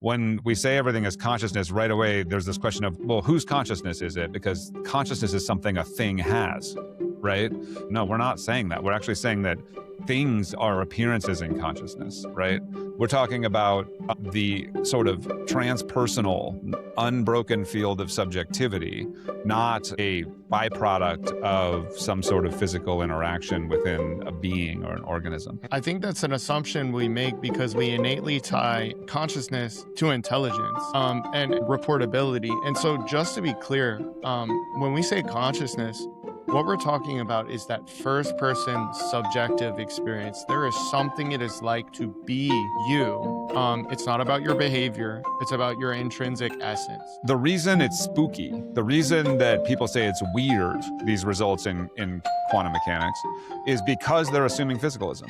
when we say everything is consciousness, right away there's this question of, well, whose consciousness is it? Because consciousness is something a thing has, right? No, we're not saying that. We're actually saying that things are appearances in consciousness, right? We're talking about the sort of transpersonal, unbroken field of subjectivity, not a byproduct of some sort of physical interaction within a being or an organism. I think that's an assumption we make because we innately tie consciousness to intelligence and reportability. And so just to be clear, when we say consciousness, what we're talking about is that first person subjective experience. There is something it is like to be you. It's not about your behavior. It's about your intrinsic essence. The reason it's spooky, the reason that people say it's weird, these results in quantum mechanics, is because they're assuming physicalism.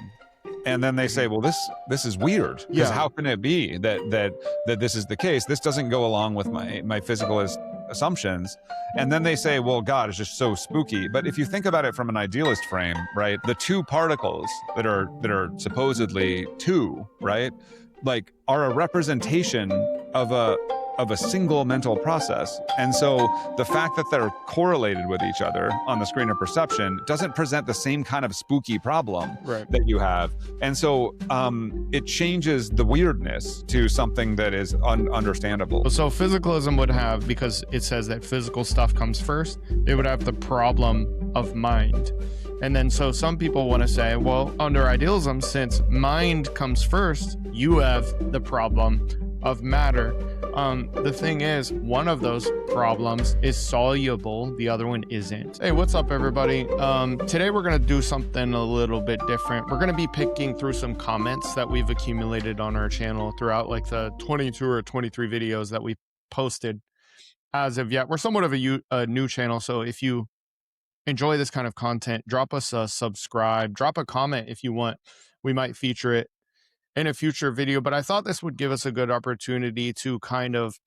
And then they say, well, this is weird, because how can it be that this is the case? This doesn't go along with my physicalist assumptions. And then they say, well, God, it's just so spooky. But if you think about it from an idealist frame, right, the two particles that are supposedly two, right, like, are a representation of a single mental process. And so the fact that they're correlated with each other on the screen of perception doesn't present the same kind of spooky problem that you have. And so it changes the weirdness to something that is understandable. So physicalism would have, because it says that physical stuff comes first, it would have the problem of mind. And then so some people want to say, well, under idealism, since mind comes first, you have the problem of matter. The thing is, one of those problems is soluble, the other one isn't. Hey, what's up, everybody? Today we're going to do something a little bit different. We're going to be picking through some comments that we've accumulated on our channel throughout like the 22 or 23 videos that we posted as of yet. We're somewhat of a new channel, so if you enjoy this kind of content, drop us a subscribe, drop a comment if you want. We might feature it in a future video, but I thought this would give us a good opportunity to kind of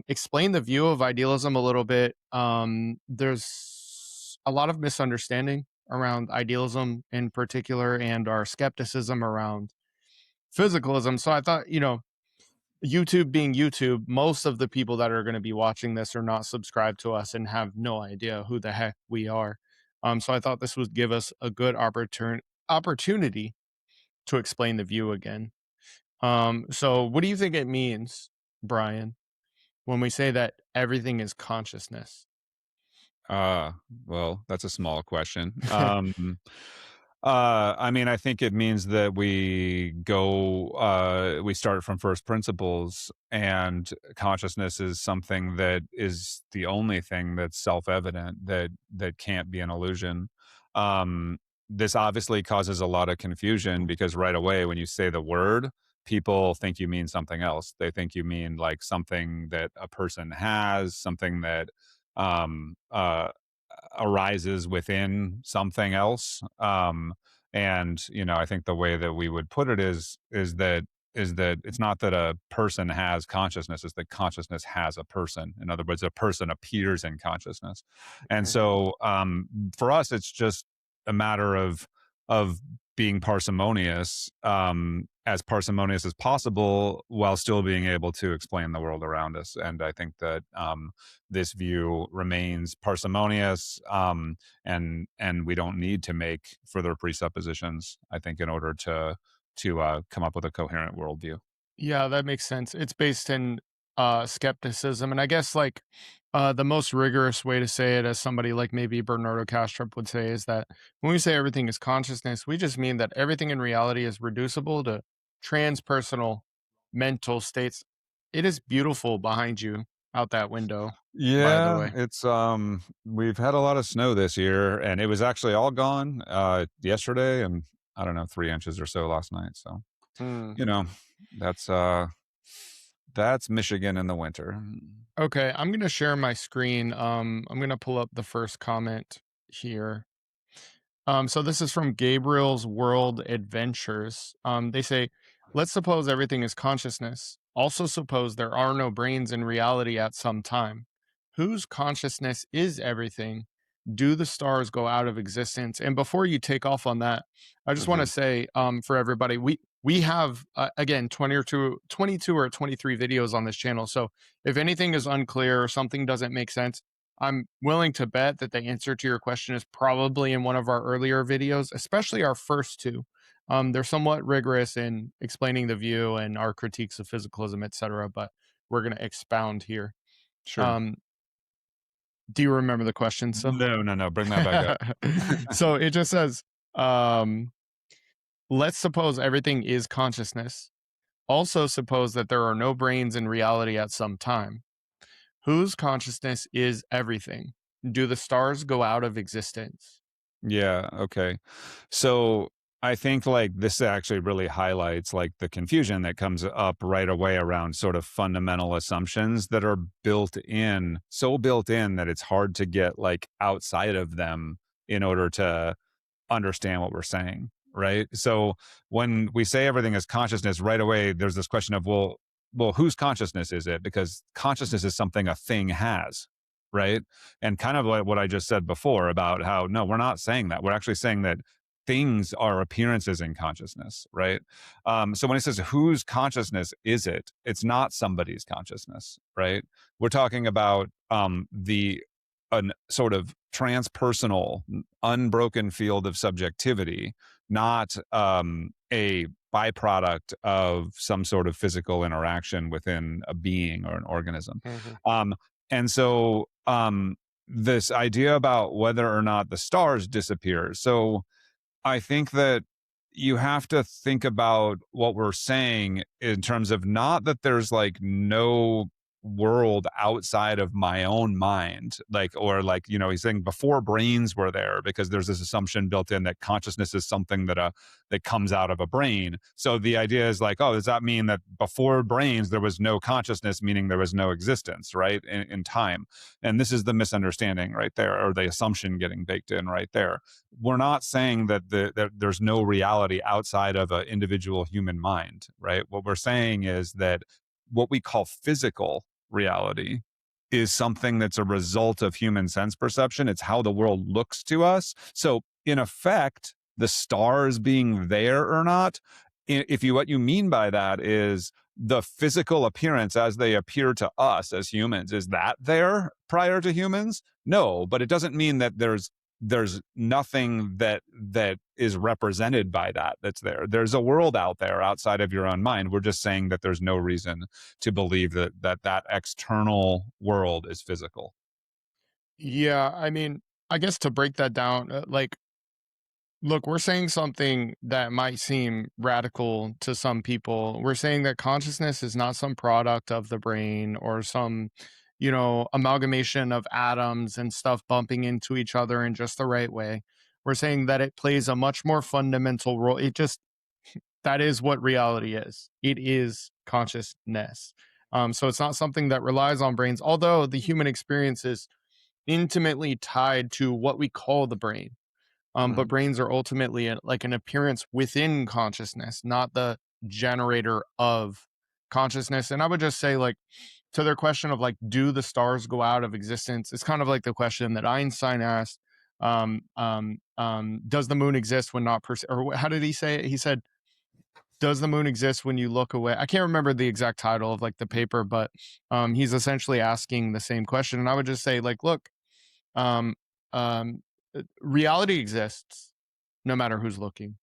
explain the view of idealism a little bit. There's a lot of misunderstanding around idealism in particular, and our skepticism around physicalism. So I thought, YouTube being YouTube, most of the people that are going to be watching this are not subscribed to us and have no idea who the heck we are. So I thought this would give us a good opportunity to explain the view again. So what do you think it means, Brian, when we say that everything is consciousness? Well, that's a small question. I mean, I think it means that we start from first principles, and consciousness is something that is the only thing that's self-evident, that can't be an illusion. This obviously causes a lot of confusion, because right away when you say the word, people think you mean something else. They think you mean like something that a person has, something that arises within something else. And I think the way that we would put it is that it's not that a person has consciousness, it's that consciousness has a person. In other words, a person appears in consciousness. And so for us, it's just a matter of being parsimonious, as parsimonious as possible, while still being able to explain the world around us. And I think that this view remains parsimonious, and we don't need to make further presuppositions, I think, in order to come up with a coherent worldview. Yeah, that makes sense. It's based in skepticism. And I guess like the most rigorous way to say it, as somebody like maybe Bernardo Kastrup would say, is that when we say everything is consciousness, we just mean that everything in reality is reducible to transpersonal mental states. It is beautiful behind you out that window. Yeah, by the way. it's we've had a lot of snow this year, and it was actually all gone yesterday, and I don't know, 3 inches or so last night. So that's Michigan in the winter. Okay, I'm going to share my screen. I'm going to pull up the first comment here. So this is from Gabriel's World Adventures. They say, let's suppose everything is consciousness. Also suppose there are no brains in reality at some time. Whose consciousness is everything? Do the stars go out of existence? And before you take off on that, I just want to say for everybody, we have again 22 or 23 videos on this channel. So if anything is unclear or something doesn't make sense, I'm willing to bet that the answer to your question is probably in one of our earlier videos, especially our first two. They're somewhat rigorous in explaining the view and our critiques of physicalism, etc. But we're going to expound here. Sure. Do you remember the question? So No. Bring that back up. so it just says, let's suppose everything is consciousness. Also suppose that there are no brains in reality at some time. Whose consciousness is everything? Do the stars go out of existence? Yeah. Okay. So I think like this actually really highlights like the confusion that comes up right away around sort of fundamental assumptions that are so built in that it's hard to get like outside of them in order to understand what we're saying, right? So when we say everything is consciousness, right away there's this question of well, whose consciousness is it? Because consciousness is something a thing has, right? And kind of like what I just said before about how no, we're not saying that. We're actually saying that things are appearances in consciousness, right? So when it says whose consciousness is it, it's not somebody's consciousness, right? We're talking about the an sort of transpersonal, unbroken field of subjectivity, not a byproduct of some sort of physical interaction within a being or an organism. And so this idea about whether or not the stars disappear. So I think that you have to think about what we're saying in terms of not that there's like no world outside of my own mind, like, or like, you know, he's saying before brains were there, because there's this assumption built in that consciousness is something that comes out of a brain. So the idea is like, oh, does that mean that before brains there was no consciousness, meaning there was no existence, right, in time? And this is the misunderstanding right there, or the assumption getting baked in right there. We're not saying that that there's no reality outside of an individual human mind, right? What we're saying is that what we call physical reality is something that's a result of human sense perception. It's how the world looks to us. So in effect, the stars being there or not, what you mean by that is the physical appearance as they appear to us as humans, is that there prior to humans? No, but it doesn't mean that there's nothing that is represented by that's there. There's a world out there outside of your own mind. We're just saying that there's no reason to believe that external world is physical. Yeah, I mean, I guess to break that down, like, look, we're saying something that might seem radical to some people. We're saying that consciousness is not some product of the brain or some, amalgamation of atoms and stuff bumping into each other in just the right way. We're saying that it plays a much more fundamental role. That is what reality is. It is consciousness. So it's not something that relies on brains, although the human experience is intimately tied to what we call the brain. But brains are ultimately like an appearance within consciousness, not the generator of consciousness. And I would just say, like, to their question of like, do the stars go out of existence? It's kind of like the question that Einstein asked. Does the moon exist when not or how did he say it? He said, does the moon exist when you look away? I can't remember the exact title of like the paper, but he's essentially asking the same question. And I would just say, like, look, um, reality exists no matter who's looking.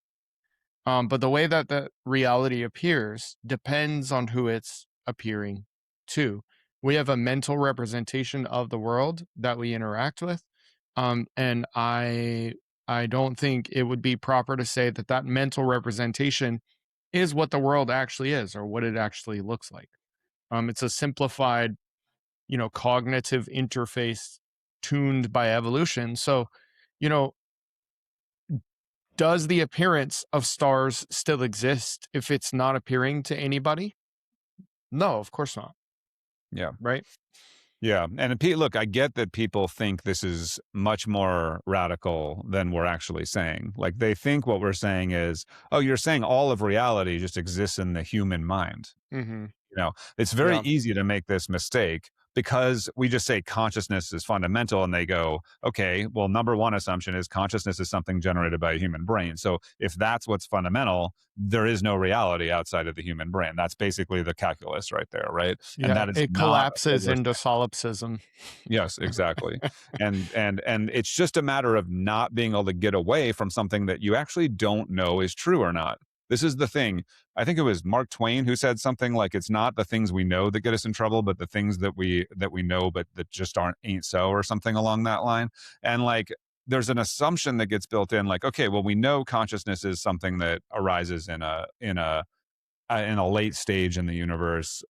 But the way that the reality appears depends on who it's appearing to. We have a mental representation of the world that we interact with. And I don't think it would be proper to say that that mental representation is what the world actually is or what it actually looks like. It's a simplified, cognitive interface tuned by evolution. So, does the appearance of stars still exist if it's not appearing to anybody? No, of course not. Yeah. Right? Yeah. And look, I get that people think this is much more radical than we're actually saying. Like, they think what we're saying is, oh, you're saying all of reality just exists in the human mind. Mm-hmm. It's very Yeah. easy to make this mistake because we just say consciousness is fundamental, and they go, okay, well, number one assumption is consciousness is something generated by a human brain. So if that's what's fundamental, there is no reality outside of the human brain. That's basically the calculus right there, right? And Yeah, that is it not what collapses we're into saying. solipsism. Yes, exactly. And it's just a matter of not being able to get away from something that you actually don't know is true or not. This is the thing. I think it was Mark Twain who said something like, it's not the things we know that get us in trouble, but the things that we know but that just ain't so, or something along that line. And like, there's an assumption that gets built in, like, okay, well, we know consciousness is something that arises in a late stage in the universe,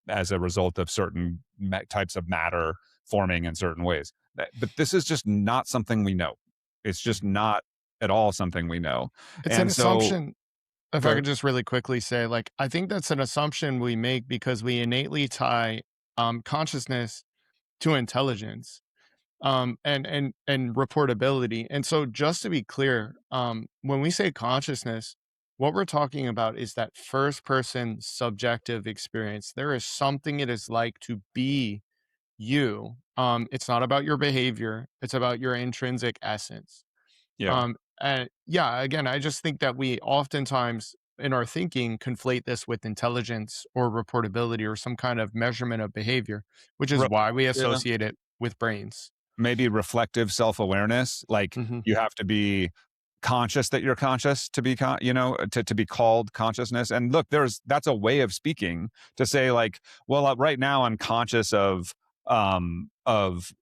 as a result of certain types of matter forming in certain ways. But this is just not something we know. It's just not at all something we know. It's an And so, assumption. If I go could just really quickly say, like, I think that's an assumption we make because we innately tie consciousness to intelligence, and reportability. And so, just to be clear, when we say consciousness, what we're talking about is that first person subjective experience. There is something it is like to be you. It's not about your behavior, it's about your intrinsic essence. yeah. And yeah, again, I just think that we oftentimes in our thinking conflate this with intelligence or reportability or some kind of measurement of behavior, which is Re- why we yeah. associate it with brains. Maybe reflective self-awareness, like Hmm. you have to be conscious that you're conscious to be to be called consciousness. And look, that's a way of speaking, to say like, well, right now I'm conscious of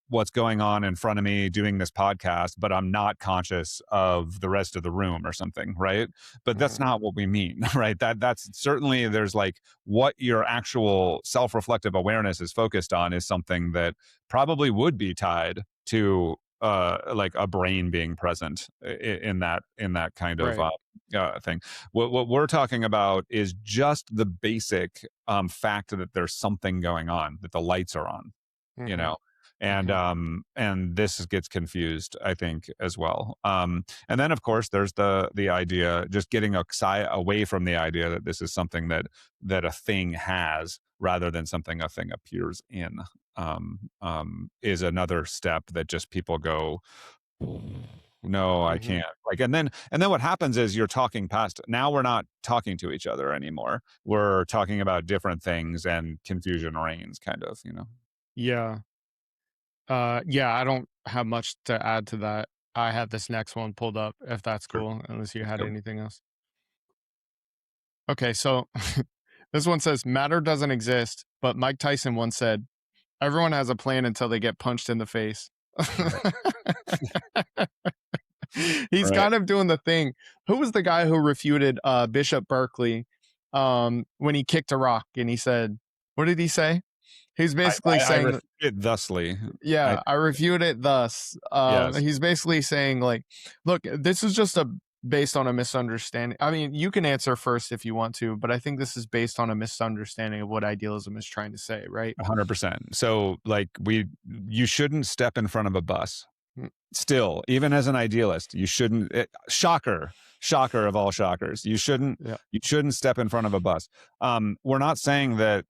what's going on in front of me doing this podcast, but I'm not conscious of the rest of the room or something, right? But that's Hmm. not what we mean. Right? That's certainly, there's like, what your actual self-reflective awareness is focused on is something that probably would be tied to like a brain being present in that kind of Right. thing. What we're talking about is just the basic fact that there's something going on, that the lights are on, you Hmm. know. and Hmm. and this gets confused, I think, as well. And then of course there's the idea, just getting away from the idea that this is something that a thing has, rather than something a thing appears in, is another step that just people go, no, I Hmm. can't. Like, and then what happens is, you're talking past, now we're not talking to each other anymore. We're talking about different things, and confusion reigns, kind of, Yeah. Yeah, I don't have much to add to that. I have this next one pulled up, if that's Sure. cool, unless you had Yep. anything else. Okay, so this one says matter doesn't exist, but Mike Tyson once said, everyone has a plan until they get punched in the face. Right. He's Right. kind of doing the thing. Who was the guy who refuted Bishop Berkeley when he kicked a rock and he said, what did he say? He's basically I saying, refute it thusly. I yeah, I refute it thus. Yes. He's basically saying, like, look, this is just based on a misunderstanding. I mean, you can answer first if you want to, but I think this is based on a misunderstanding of what idealism is trying to say, right? 100%. So like, you shouldn't step in front of a bus. Mm. Still, even as an idealist, you shouldn't. Shocker of all shockers, you shouldn't. Yeah. You shouldn't step in front of a bus. We're not saying that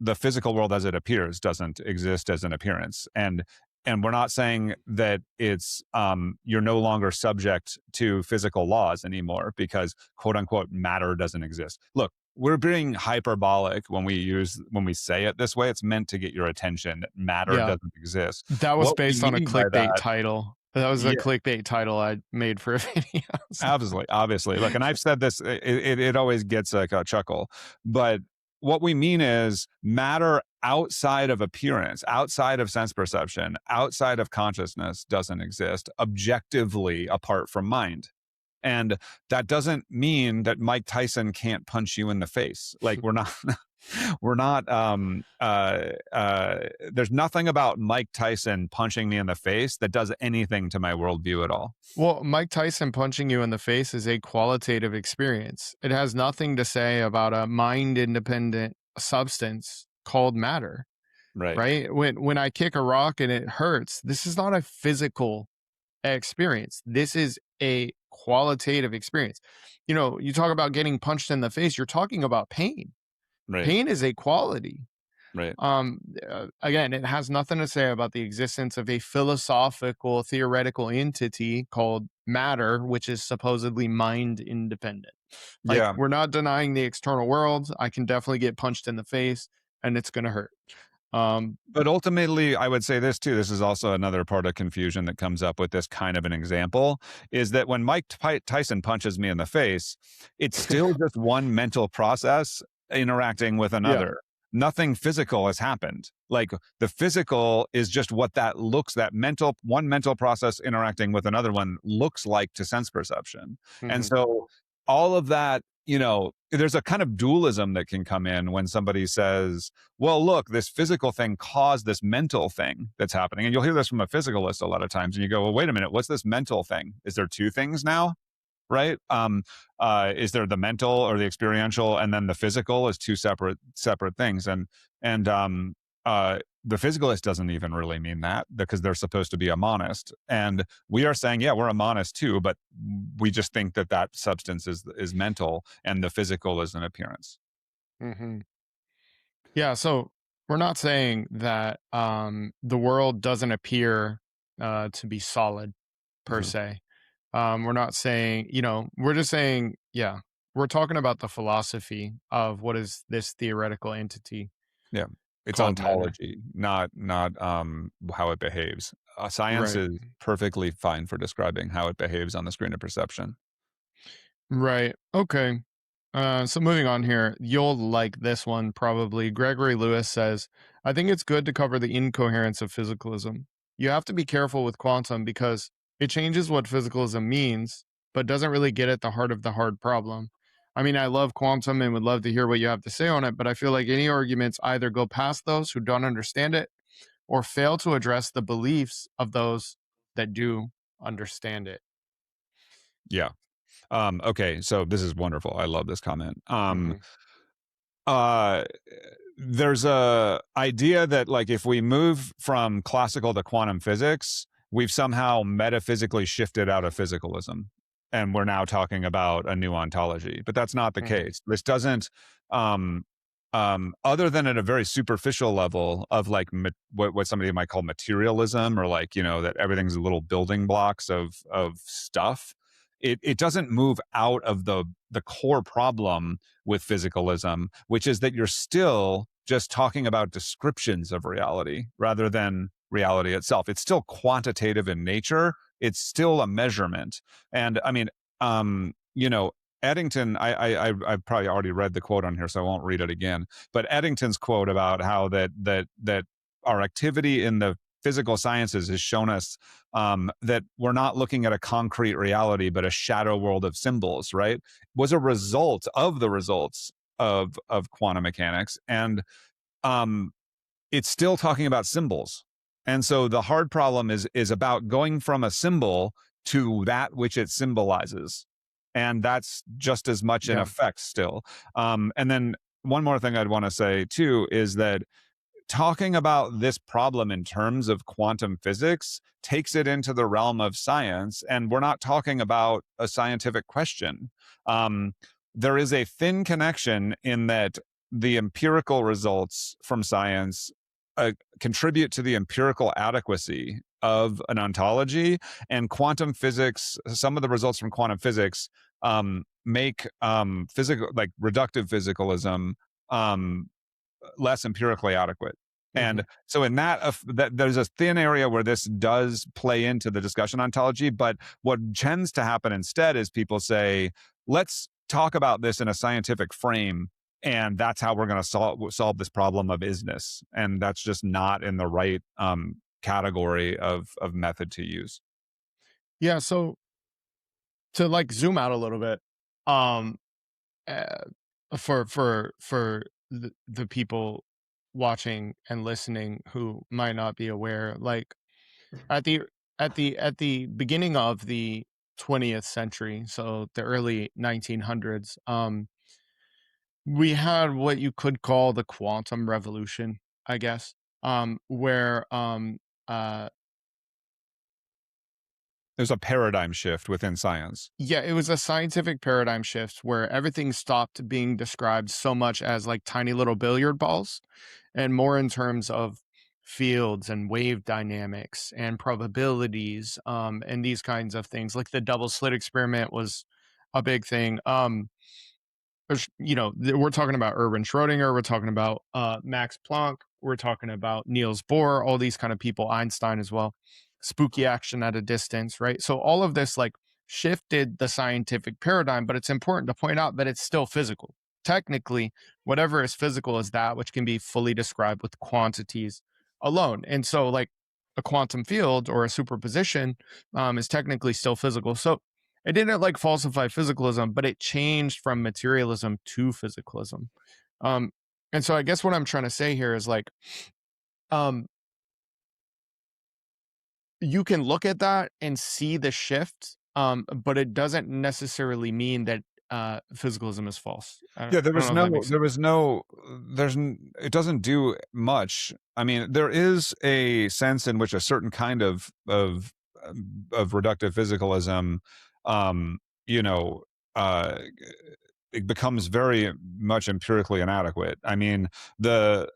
the physical world as it appears doesn't exist as an appearance, and we're not saying that it's you're no longer subject to physical laws anymore because, quote unquote, matter doesn't exist. Look, we're being hyperbolic when we say it this way. It's meant to get your attention that matter Yeah. doesn't exist. That was What we based on a mean by clickbait that, title. That was a yeah, clickbait title I made for a video. So, absolutely, obviously. Look, and I've said this, it always gets like a chuckle, but what we mean is matter outside of appearance, outside of sense perception, outside of consciousness doesn't exist objectively apart from mind. And that doesn't mean that Mike Tyson can't punch you in the face. Like, we're not we're not there's nothing about Mike Tyson punching me in the face that does anything to my worldview at all. well, Mike Tyson punching you in the face is a qualitative experience. It has nothing to say about a mind independent substance called matter, Right. right? When I kick a rock and it hurts, this is not a physical experience. This is a qualitative experience. You know, you talk about getting punched in the face, you're talking about pain. Right. Pain is a quality. Right. Again, it has nothing to say about the existence of a philosophical theoretical entity called matter, which is supposedly mind independent. Like, Yeah. we're not denying the external world. I can definitely get punched in the face and it's going to hurt. Um, But ultimately, I would say this too. This is also another part of confusion that comes up with this kind of an example is that when Tyson punches me in the face, it's still just one mental process interacting with yeah. another. Nothing physical has happened. Like the physical is just what that looks, that one mental process interacting with another one looks like to sense perception. And Hmm. so all of that, there's a kind of dualism that can come in when somebody says, well, look, this physical thing caused this mental thing that's happening. And you'll hear this from a physicalist a lot of times. And you go, well, wait a minute, what's this mental thing? Is there two things now? Right? Is there the mental or the experiential, and then the physical is two separate things? And the physicalist doesn't even really mean that because they're supposed to be a monist, and we are saying, yeah, we're a monist too, but we just think that that substance is mental, and the physical is an appearance. Hmm. Yeah. So we're not saying that the world doesn't appear to be solid per Mhm. se. We're not saying, we're just saying, yeah, we're talking about the philosophy of what is this theoretical entity Yeah. It's called matter. ontology, not how it behaves. Science Right. is perfectly fine for describing how it behaves on the screen of perception. Right. Okay. So moving on here, you'll like this one probably. Gregory Lewis says, I think it's good to cover the incoherence of physicalism. You have to be careful with quantum because it changes what physicalism means, but doesn't really get at the heart of the hard problem. I mean, I love quantum and would love to hear what you have to say on it, but I feel like any arguments either go past those who don't understand it or fail to address the beliefs of those that do understand it. Yeah. Okay, so this is wonderful. I love this comment. Hmm. Uh, there's a idea that like if we move from classical to quantum physics, we've somehow metaphysically shifted out of physicalism, and we're now talking about a new ontology. But that's not the Hmm. case. This doesn't, um, other than at a very superficial level of like what somebody might call materialism, or like that everything's little building blocks of stuff. It doesn't move out of the core problem with physicalism, which is that you're still just talking about descriptions of reality rather than reality itself. It's still quantitative in nature. It's still a measurement. And I mean, Eddington, I've probably already read the quote on here, so I won't read it again. But Eddington's quote about how that our activity in the physical sciences has shown us that we're not looking at a concrete reality, but a shadow world of symbols, right? Was a result of the results of quantum mechanics, and um, it's still talking about symbols. And so the hard problem is about going from a symbol to that which it symbolizes, and that's just as much in Yeah. effect still. And then one more thing I'd want to say too is that talking about this problem in terms of quantum physics takes it into the realm of science, and we're not talking about a scientific question. Um, there is a thin connection in that the empirical results from science contribute to the empirical adequacy of an ontology, and quantum physics, some of the results from quantum physics make physical, like reductive physicalism, um, less empirically adequate. Hmm. And so in that there's a thin area where this does play into the discussion ontology, but what tends to happen instead is people say, let's talk about this in a scientific frame, and that's how we're going to solve this problem of isness, and that's just not in the right category of method to use. Yeah. So to like zoom out a little bit, um, uh, for the people watching and listening who might not be aware, like at the at the beginning of the 20th century, so the early 1900s, we had what you could call the quantum revolution, I guess, where uh There's a paradigm shift within science. yeah, it was a scientific paradigm shift where everything stopped being described so much as like tiny little billiard balls, and more in terms of fields and wave dynamics and probabilities, and these kinds of things. Like the double slit experiment was a big thing. We're talking about Erwin Schrödinger, we're talking about Max Planck, we're talking about Niels Bohr, all these kind of people, Einstein as well, spooky action at a distance, right? So all of this like shifted the scientific paradigm, but it's important to point out that it's still physical. Technically, whatever is physical is that which can be fully described with quantities alone. And so like a quantum field or a superposition is technically still physical. So it didn't like falsify physicalism, but it changed from materialism to physicalism. Um, and so I guess what I'm trying to say here is like, um, you can look at that and see the shift, but it doesn't necessarily mean that physicalism is false. Yeah, I don't know if that makes sense. it doesn't do much. I mean, there is a sense in which a certain kind of reductive physicalism, you know, it becomes very much empirically inadequate. I mean, the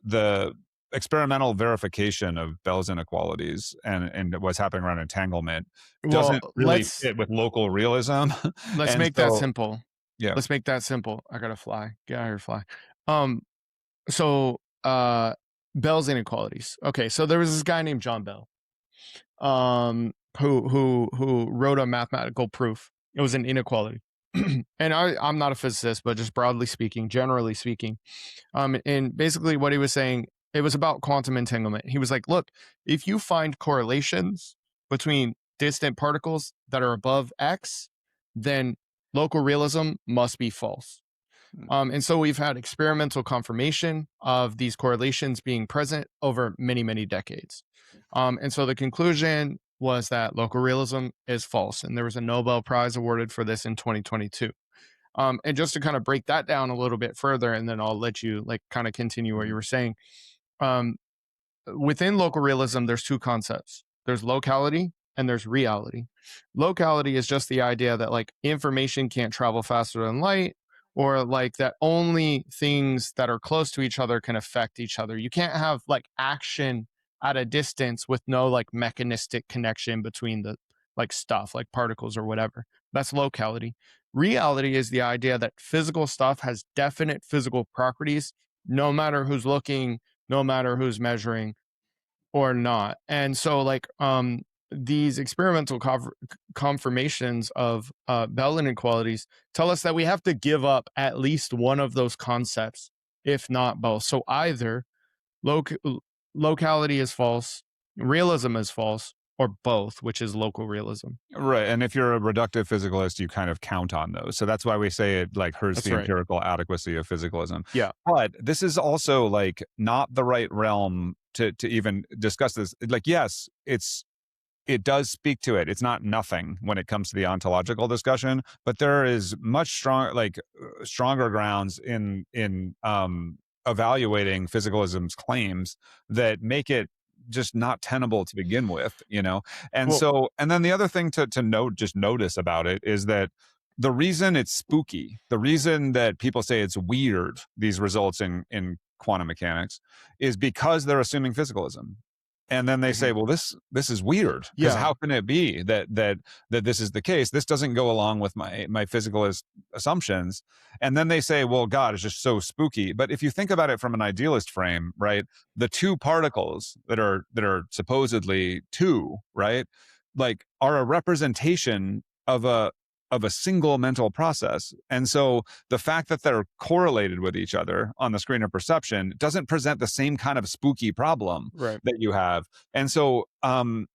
experimental verification of Bell's inequalities and what's happening around entanglement Well, doesn't really fit with local realism. let's And make that so, simple. yeah. Let's make that simple. I gotta fly. Get out of here, fly. Um, so Bell's inequalities. Okay, so there was this guy named John Bell, who wrote a mathematical proof. It was an inequality. And I'm not a physicist, but just broadly speaking, generally speaking, and basically what he was saying, it was about quantum entanglement. He was like, look, if you find correlations between distant particles that are above X, then local realism must be false. And so we've had experimental confirmation of these correlations being present over many, many decades. And so the conclusion was that local realism is false. And there was a Nobel Prize awarded for this in 2022. And just to kind of break that down a little bit further, and then I'll let you like kind of continue what you were saying. Um, Within local realism, there's two concepts. There's locality and there's reality. Locality is just the idea that like information can't travel faster than light, or like that only things that are close to each other can affect each other. You can't have like action at a distance with no like mechanistic connection between the like stuff, like particles or whatever. That's locality. Reality is the idea that physical stuff has definite physical properties, no matter who's looking, no matter who's measuring or not. And so like these experimental confirmations of Bell inequalities tell us that we have to give up at least one of those concepts, if not both. So either locality is false, realism is false, or both, which is local realism. Right. And if you're a reductive physicalist, you kind of count on those. So that's why we say it like hurts That's the right. empirical adequacy of physicalism. Yeah. But this is also like not the right realm to even discuss this. Like, yes, it does speak to it. It's not nothing when it comes to the ontological discussion, but there is much stronger grounds in evaluating physicalism's claims that make it just not tenable to begin with, you know? And and then the other thing to notice about it is that the reason it's spooky, the reason that people say it's weird, these results in quantum mechanics, is because they're assuming physicalism. And then they say, well, this is weird, because how can it be that this is the case? This doesn't go along with my physicalist assumptions. And then they say, well, God, it's just so spooky. But if you think about it from an idealist frame, right, the two particles that are supposedly two, right, like are a representation of a single mental process. And so the fact that they're correlated with each other on the screen of perception doesn't present the same kind of spooky problem that you have. And so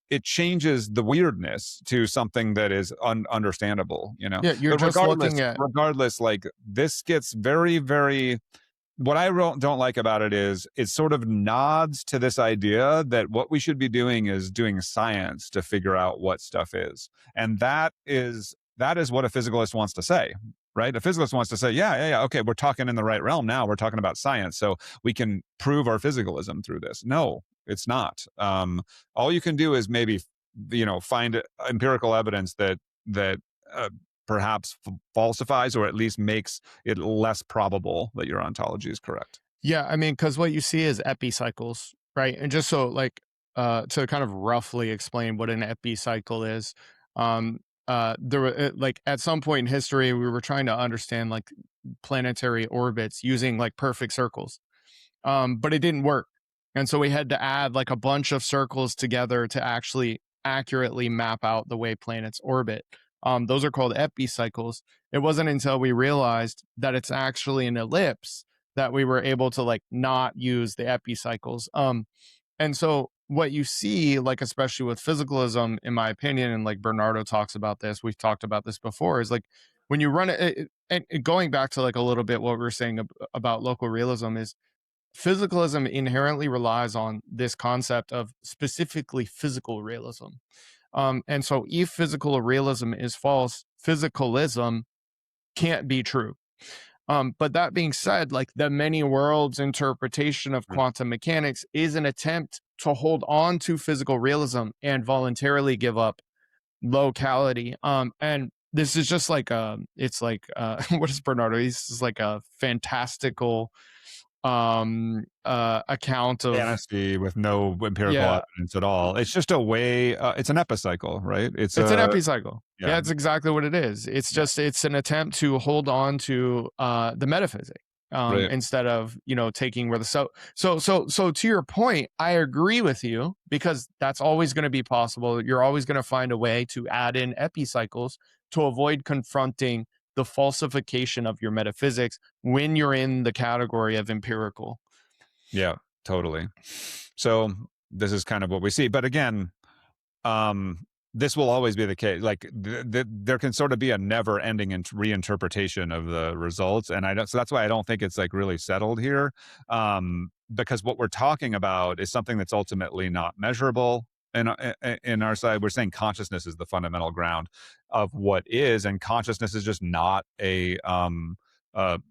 it changes the weirdness to something that is understandable, you know? Yeah, you're just looking at... Regardless, like this gets very, very... What I don't like about it is it sort of nods to this idea that what we should be doing is doing science to figure out what stuff is. And that is what a physicalist wants to say, right? A physicalist wants to say, yeah, okay, we're talking in the right realm now. We're talking about science, so we can prove our physicalism through this. No, it's not. All you can do is maybe, find empirical evidence that perhaps falsifies or at least makes it less probable that your ontology is correct. Yeah, I mean, because what you see is epicycles, right? And just so like to kind of roughly explain what an epicycle is, um there were like at some point in history we were trying to understand like planetary orbits using like perfect circles. But it didn't work. And so we had to add like a bunch of circles together to actually accurately map out the way planets orbit. Those are called epicycles. It wasn't until we realized that it's actually an ellipse that we were able to like not use the epicycles. And so what you see, like especially with physicalism, in my opinion, and like Bernardo talks about this, we've talked about this before, is like when you run and going back to like a little bit what we were saying about local realism is physicalism inherently relies on this concept of specifically physical realism. And so if physical realism is false, physicalism can't be true. But that being said, like the many worlds interpretation of Mm. quantum mechanics is an attempt to hold on to physical realism and voluntarily give up locality. And this is just like it's like what is Bernardo? He's just like a fantastical account of Fantasy with no empirical yeah, evidence at all. It's just a way. It's an epicycle, right? It's it's an a epicycle. Yeah, yeah, it's exactly what it is. It's yeah, just it's an attempt to hold on to the metaphysic right. instead of taking where the so to your point, I agree with you because that's always going to be possible. You're always going to find a way to add in epicycles to avoid confronting the falsification of your metaphysics when you're in the category of empirical. Yeah, totally. So this is kind of what we see. But again, um, this will always be the case. Like there can sort of be a never-ending reinterpretation of the results, and I don't. So that's why I don't think it's like really settled here, because what we're talking about is something that's ultimately not measurable. In our side, we're saying consciousness is the fundamental ground of what is, and consciousness is just not a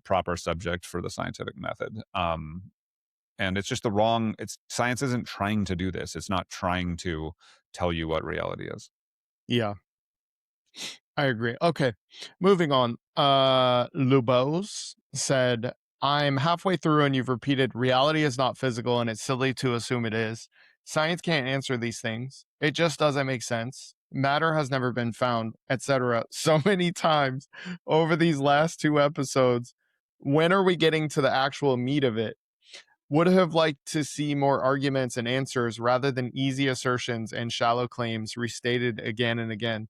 proper subject for the scientific method. And it's just the wrong. It's science isn't trying to do this. It's not trying to tell you what reality is. Yeah. I agree. Okay. Moving on. Lubos said, I'm halfway through and you've repeated reality is not physical and it's silly to assume it is. Science can't answer these things. It just doesn't make sense. Matter has never been found, etc. So many times over these last two episodes. When are we getting to the actual meat of it? Would have liked to see more arguments and answers rather than easy assertions and shallow claims restated again and again.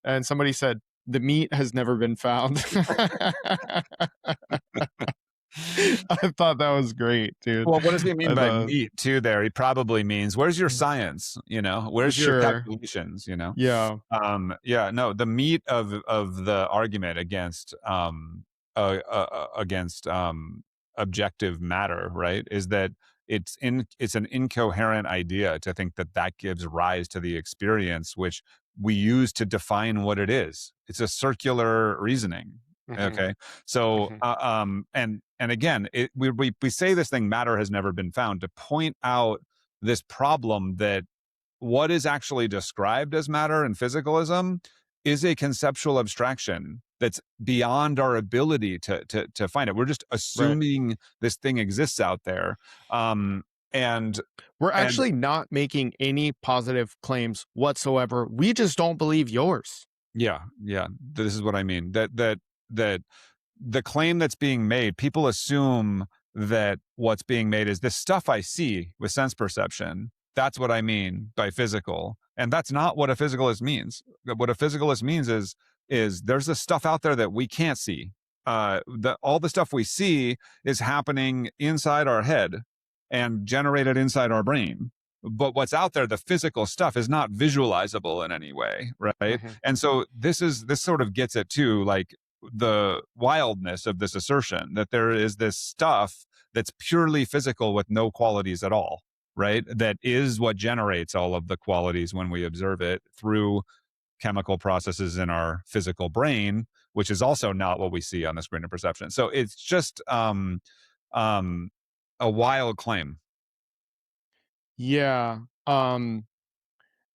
And somebody said the meat has never been found. I thought that was great, dude. Well, what does he mean I by thought meat too? There, he probably means where's your science? Where's your sure. calculations? Yeah. Yeah, no, the meat of the argument against objective matter, right, is that it's an incoherent idea to think that that gives rise to the experience which we use to define what it is. It's a circular reasoning. Mhm, Okay, so mhm. and again, we say this thing matter has never been found to point out this problem that what is actually described as matter in physicalism is a conceptual abstraction that's beyond our ability to find it. We're just Right. assuming this thing exists out there, and We're and actually not making any positive claims whatsoever. We just don't believe yours. yeah, yeah, this is what I mean. That the claim that's being made, people assume that what's being made is this stuff I see with sense perception. That's what I mean by physical. And that's not what a physicalist means. What a physicalist means is there's this stuff out there that we can't see. All the stuff we see is happening inside our head and generated inside our brain. But what's out there, the physical stuff, is not visualizable in any way, right? Mhm, And so this sort of gets it to like the wildness of this assertion that there is this stuff that's purely physical with no qualities at all, right? That is what generates all of the qualities when we observe it through chemical processes in our physical brain, which is also not what we see on the screen of perception. So it's just um, a wild claim. yeah. Um,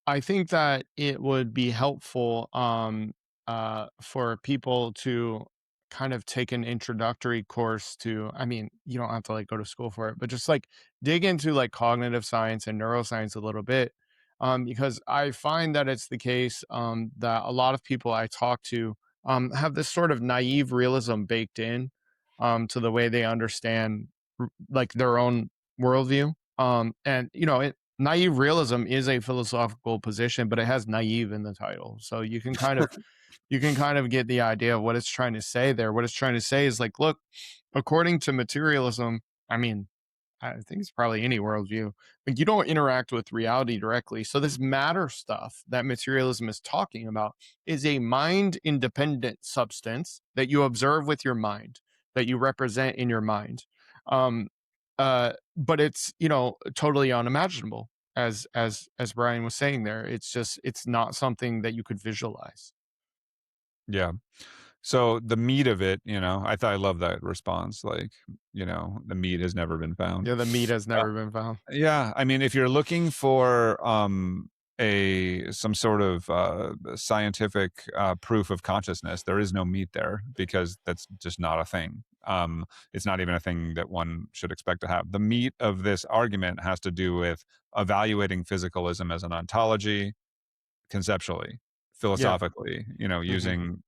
I think that it would be helpful for people to kind of take an introductory course to, I mean, you don't have to like go to school for it, but just like dig into like cognitive science and neuroscience a little bit. Because I find that it's the case that a lot of people I talk to have this sort of naive realism baked in to the way they understand like their own worldview. And you know, naive realism is a philosophical position, but it has naive in the title, so you can kind of get the idea of what it's trying to say there. What it's trying to say is like, look, according to materialism, I mean, I think it's probably any worldview, like you don't interact with reality directly. So this matter stuff that materialism is talking about is a mind independent substance that you observe with your mind, that you represent in your mind. Um, but it's, you know, totally unimaginable, as Brian was saying there. It's just it's not something that you could visualize. Yeah. So the meat of it, I love that response. Like, the meat has never been found. Yeah, the meat has Uh, never been found. yeah, I mean, if you're looking for a some sort of scientific proof of consciousness, there is no meat there because that's just not a thing. It's not even a thing that one should expect to have. The meat of this argument has to do with evaluating physicalism as an ontology, conceptually, Yeah. philosophically, Mhm. using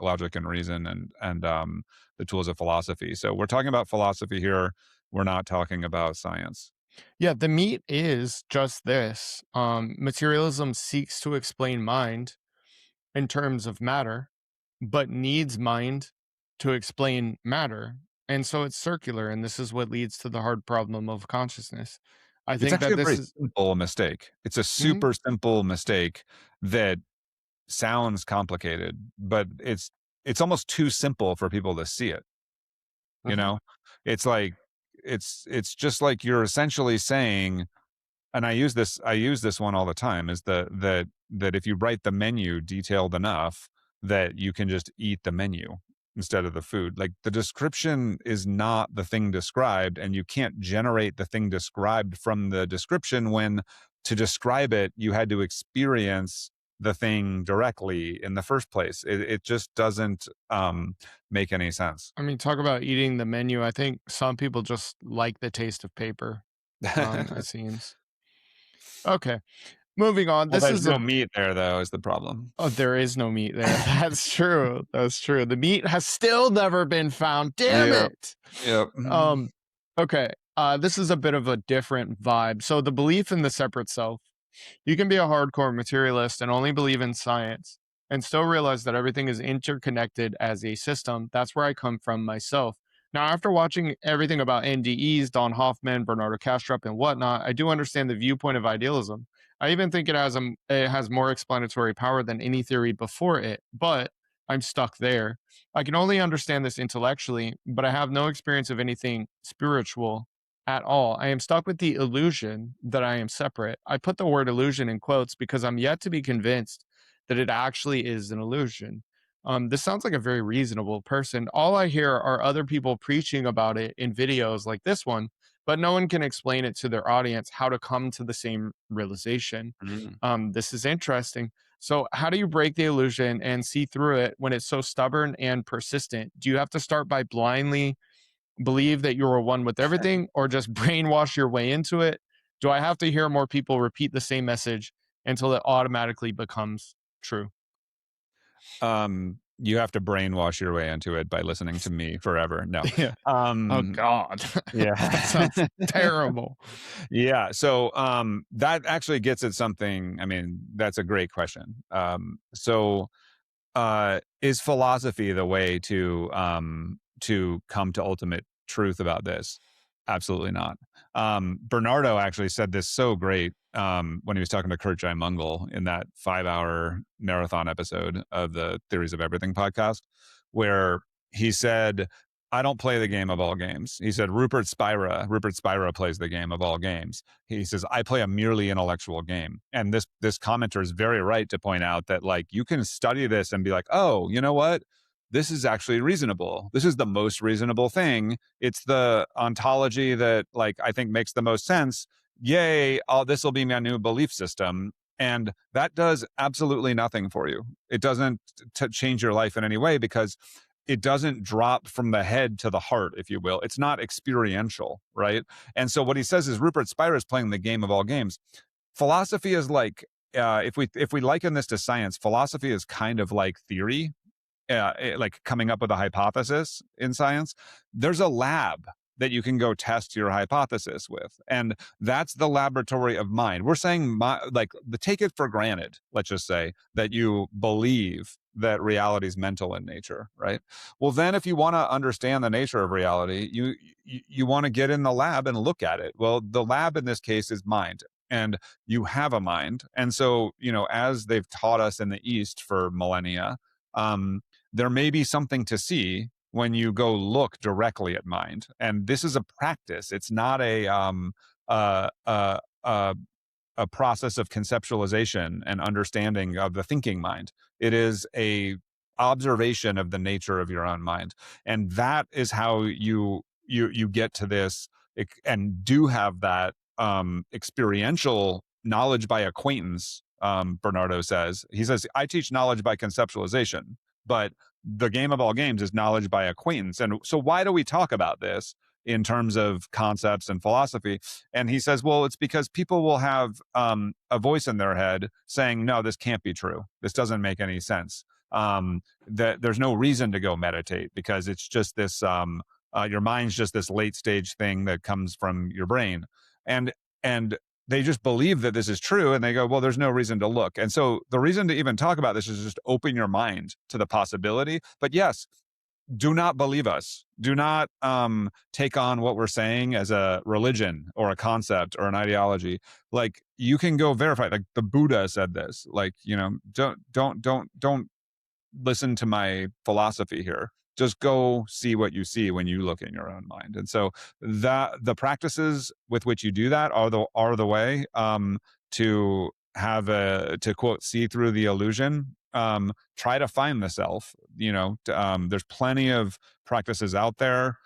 logic and reason and the tools of philosophy. So we're talking about philosophy here. We're not talking about science. Yeah, the meat is just this. Materialism seeks to explain mind in terms of matter, but needs mind to explain matter. And so it's circular, and this is what leads to the hard problem of consciousness. I It's think actually that a this very is simple mistake. It's a mhm, super simple mistake that sounds complicated, but it's almost too simple for people to see it, you mhm. know? It's like it's just like you're essentially saying, and I use this one all the time, is that if you write the menu detailed enough that you can just eat the menu instead of the food. Like, the description is not the thing described, and you can't generate the thing described from the description when, to describe it, you had to experience the thing directly in the first place. It just doesn't make any sense. I mean, talk about eating the menu. I think some people just like the taste of paper, it seems. Okay, moving on. Well, This there's is a no meat there, though, is the problem. Oh, there is no meat there. That's true. That's true. The meat has still never been found. Damn Yep. it. Yep. Um, okay. This is a bit of a different vibe. So the belief in the separate self. You can be a hardcore materialist and only believe in science and still realize that everything is interconnected as a system. That's where I come from myself. Now, after watching everything about NDEs, Don Hoffman, Bernardo Kastrup, and whatnot, I do understand the viewpoint of idealism. I even think it has more explanatory power than any theory before it, but I'm stuck there. I can only understand this intellectually, but I have no experience of anything spiritual at all. I am stuck with the illusion that I am separate. I put the word illusion in quotes because I'm yet to be convinced that it actually is an illusion. This sounds like a very reasonable person. All I hear are other people preaching about it in videos like this one, but no one can explain it to their audience how to come to the same realization. Mm. This is interesting. So, how do you break the illusion and see through it when it's so stubborn and persistent? Do you have to start by blindly believe that you're one with everything or just brainwash your way into it? Do I have to hear more people repeat the same message until it automatically becomes true? You have to brainwash your way into it by listening to me forever. No. Yeah. Oh Um, God. That yeah. sounds terrible. Yeah. So that actually gets at something. I mean, that's a great question. Is philosophy the way to come to ultimate truth about this? Absolutely not. Bernardo actually said this so great when he was talking to Kurt J. Mungle in that 5-hour marathon episode of the Theories of Everything podcast, where he said, I don't play the game of all games. He said, Rupert Spira plays the game of all games. He says, I play a merely intellectual game. And this commenter is very right to point out that, like, you can study this and be like, oh, you know what? This is actually reasonable. This is the most reasonable thing. It's the ontology that, like, I think makes the most sense. Yay, this will be my new belief system. And that does absolutely nothing for you. It doesn't change your life in any way, because it doesn't drop from the head to the heart, if you will. It's not experiential, right? And so what he says is Rupert Spira is playing the game of all games. Philosophy is like, if we liken this to science, philosophy is kind of like theory, like coming up with a hypothesis in science. There's a lab that you can go test your hypothesis with, and that's the laboratory of mind. We're saying take it for granted, let's just say, that you believe that reality is mental in nature, right? Well, then if you want to understand the nature of reality, you want to get in the lab and look at it. Well, the lab in this case is mind, and you have a mind. And so, as they've taught us in the East for millennia, there may be something to see when you go look directly at mind. And this is a practice. It's not a process of conceptualization and understanding of the thinking mind. It is a observation of the nature of your own mind. And that is how you get to this and do have that experiential knowledge by acquaintance. Bernardo says, I teach knowledge by conceptualization, but the game of all games is knowledge by acquaintance. And so why do we talk about this in terms of concepts and philosophy? And he says, well, it's because people will have a voice in their head saying, no, this can't be true. This doesn't make any sense. That there's no reason to go meditate because it's just this, your mind's just this late stage thing that comes from your brain. And they just believe that this is true, and they go, well, there's no reason to look. And so the reason to even talk about this is just open your mind to the possibility. But yes, do not believe us. Do not take on what we're saying as a religion or a concept or an ideology. Like, you can go verify. Like the Buddha said this. Like, don't listen to my philosophy here. Just go see what you see when you look in your own mind. And so the practices with which you do that are the way to have to quote, see through the illusion. Try to find the self. There's plenty of practices out there.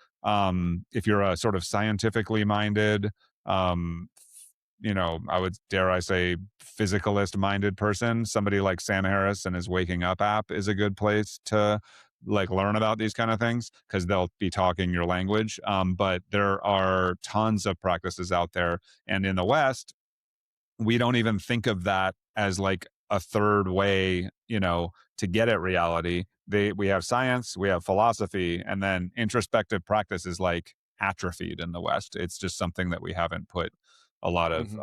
If you're a sort of scientifically minded, I would dare I say physicalist minded person, somebody like Sam Harris and his Waking Up app is a good place to learn about these kind of things because they'll be talking your language. But there are tons of practices out there. And in the West, we don't even think of that as like a third way, to get at reality. We have science, we have philosophy, and then introspective practice is like atrophied in the West. It's just something that we haven't put a lot of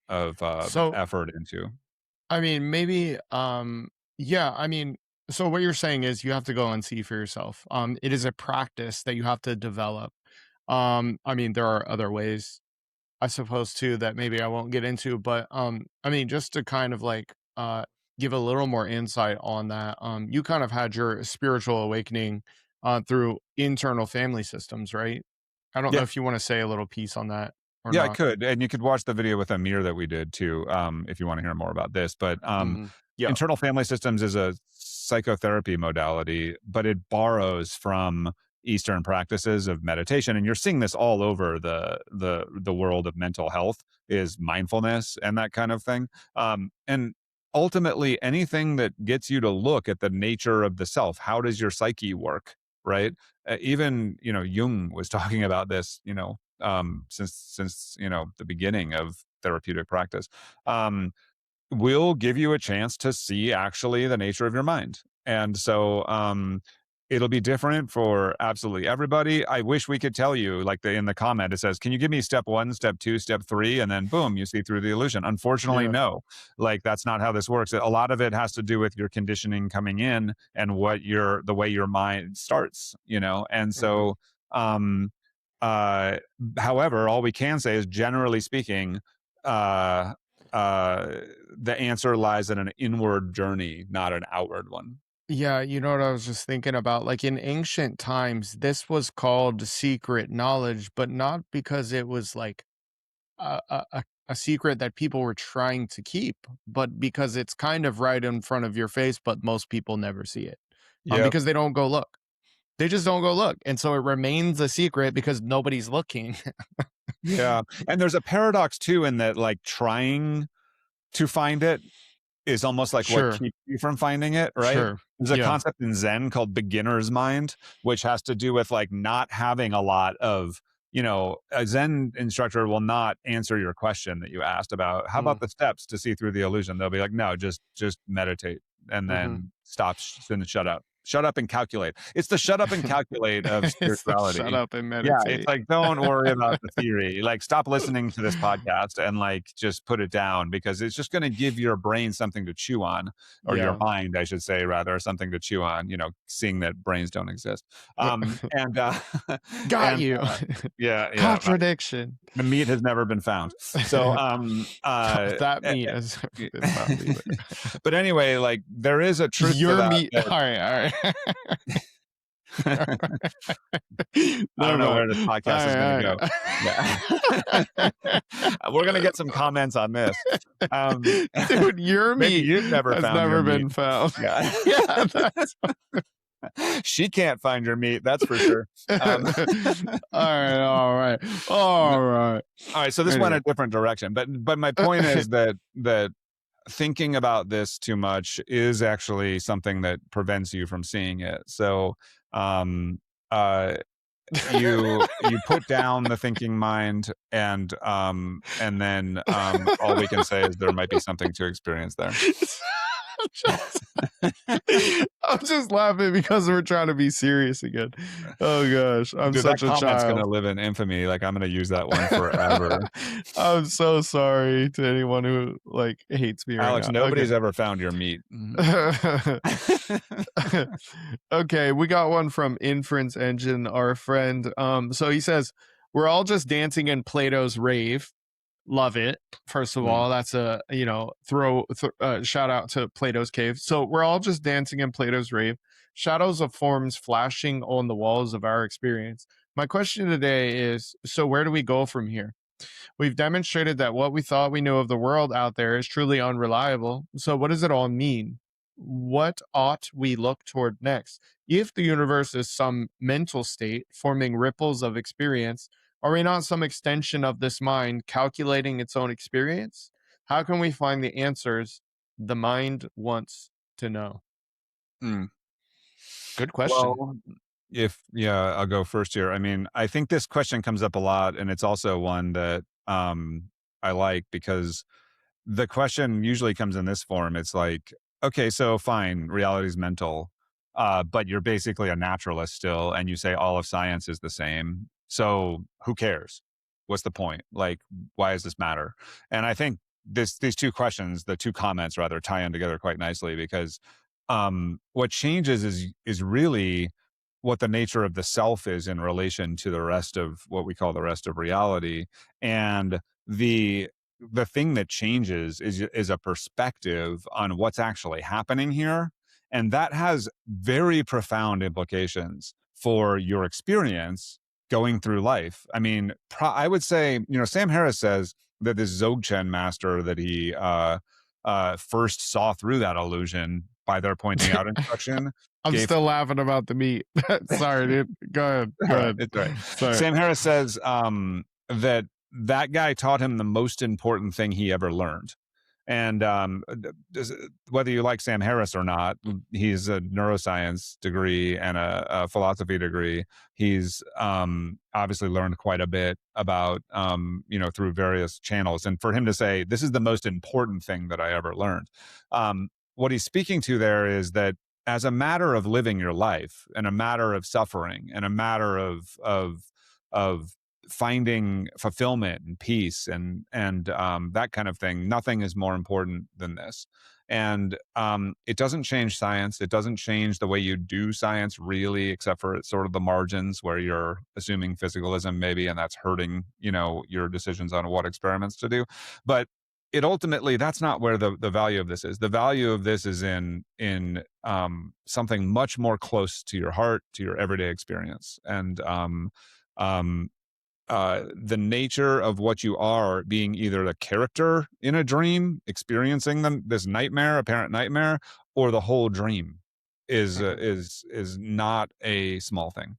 effort into. I mean, maybe, yeah, I mean, so what you're saying is you have to go and see for yourself. It is a practice that you have to develop. I mean, there are other ways, I suppose, too, that maybe I won't get into, but I mean, just to kind of give a little more insight on that. You kind of had your spiritual awakening through internal family systems, right? I don't know if you want to say a little piece on that or Yeah, not. I could. And you could watch the video with Amir that we did too, if you want to hear more about this. But Yeah. internal family systems is a psychotherapy modality, but it borrows from Eastern practices of meditation. And you're seeing this all over the world of mental health, is mindfulness and that kind of thing. And ultimately, anything that gets you to look at the nature of the self, how does your psyche work, right? Even Jung was talking about this, since the beginning of therapeutic practice, will give you a chance to see actually the nature of your mind. And so it'll be different for absolutely everybody. I wish we could tell you, like in the comment, it says, can you give me step 1, step 2, step 3, and then boom, you see through the illusion. Unfortunately, no. That's not how this works. A lot of it has to do with your conditioning coming in and the way your mind starts, and so however, all we can say is, generally speaking, the answer lies in an inward journey, not an outward one. Yeah, you know what I was just thinking about? Like in ancient times, this was called secret knowledge, but not because it was like a secret that people were trying to keep, but because it's kind of right in front of your face, but most people never see it. Because they don't go look. They just don't go look. And so it remains a secret because nobody's looking. Yeah. And there's a paradox too in that, like, trying to find it is almost like what Sure. keeps you from finding it, right? Sure. There's a Yeah. concept in Zen called beginner's mind, which has to do with like not having a lot of, a Zen instructor will not answer your question that you asked about how about the steps to see through the illusion. They'll be like, no, just meditate and then stop and shut up. Shut up and calculate. It's the shut up and calculate of It's the spirituality. shut up and Yeah, it's meditate. like, don't worry about the theory. Like, stop listening to this podcast and like just put it down, because it's just going to give your brain something to chew on, or your mind, I should say, rather, something to chew on. Seeing that brains don't exist. And Got you. yeah. Contradiction. The meat has never been found. So that meat has never been found either. But anyway, like there is a truth Your to that. meat. All right. I don't know where this podcast is going to go. Yeah. We're going to get some comments on this. Dude, your meat you've never has found never your been meat. found. Yeah. Yeah, that's She can't find your meat, that's for sure. all right. All right. So this went a different direction, but my point is that thinking about this too much is actually something that prevents you from seeing it. So you put down the thinking mind, and then all we can say is there might be something to experience there. I'm just laughing because we're trying to be serious again. Oh gosh, I'm such a child. That comment's gonna live in infamy. Like, I'm gonna use that one forever. I'm so sorry to anyone who like hates me. Alex, right now. nobody's ever found your meat. Okay, we got one from Inference Engine, our friend. So he says, we're all just dancing in Plato's rave. Love it. First of all, that's a shout out to Plato's cave. So we're all just dancing in Plato's rave, shadows of forms flashing on the walls of our experience. My question today is, so where do we go from here? We've demonstrated that what we thought we knew of the world out there is truly unreliable. So what does it all mean? What ought we look toward next? If the universe is some mental state forming ripples of experience, are we not some extension of this mind calculating its own experience? How can we find the answers the mind wants to know? Good question. Well, I'll go first here. I mean, I think this question comes up a lot, and it's also one that I like, because the question usually comes in this form. It's like, okay, so fine, reality's mental, but you're basically a naturalist still, and you say all of science is the same. So who cares? What's the point? Like, why does this matter? And I think these two questions, the two comments rather, tie in together quite nicely, because what changes is really what the nature of the self is in relation to the rest of what we call the rest of reality. And the thing that changes is a perspective on what's actually happening here. And that has very profound implications for your experience going through life. I mean, I would say, Sam Harris says that this Dzogchen master that he first saw through that illusion by their pointing out instruction. I'm still laughing about the meat. Sorry, dude. Go ahead. It's right. Sorry. Sam Harris says that guy taught him the most important thing he ever learned. And whether you like Sam Harris or not, he's a neuroscience degree and a philosophy degree. He's obviously learned quite a bit about, through various channels. And for him to say, this is the most important thing that I ever learned. What he's speaking to there is that as a matter of living your life, and a matter of suffering, and a matter of finding fulfillment and peace and that kind of thing, nothing is more important than this. And it doesn't change science. It doesn't change the way you do science, really, except for sort of the margins where you're assuming physicalism maybe, and that's hurting, your decisions on what experiments to do. But it ultimately, that's not where the value of this is. The value of this is in something much more close to your heart, to your everyday experience. And the nature of what you are being either the character in a dream experiencing this nightmare, apparent nightmare, or the whole dream is not a small thing.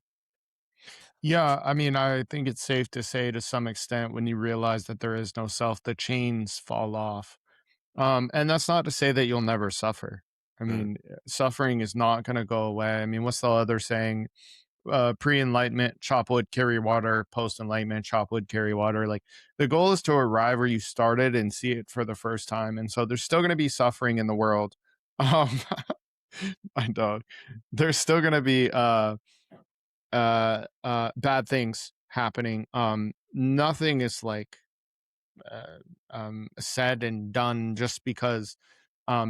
Yeah, I mean, I think it's safe to say, to some extent, when you realize that there is no self, the chains fall off. And that's not to say that you'll never suffer. I Mm. mean, suffering is not going to go away. I mean, what's the other saying? Pre-enlightenment, chop wood, carry water. Post-enlightenment, chop wood, carry water. Like, the goal is to arrive where you started and see it for the first time. And so there's still going to be suffering in the world. Um, my dog. There's still going to be bad things happening. Nothing is like said and done just because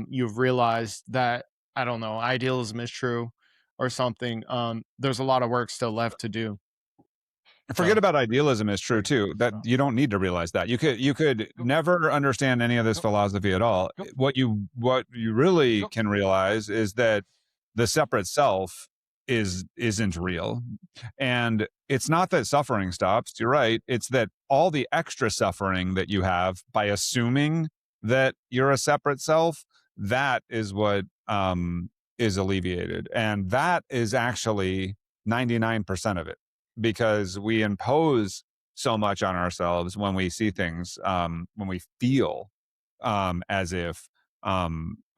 you've realized that, I don't know, idealism is true or something. There's a lot of work still left to do. Forget So about idealism is true too. That you don't need to realize that. You could never understand any of this philosophy at all. What you really can realize is that the separate self isn't real. And it's not that suffering stops. You're right. It's that all the extra suffering that you have by assuming that you're a separate self, that is what is alleviated. And that is actually 99% of it, because we impose so much on ourselves when we see things, when we feel as if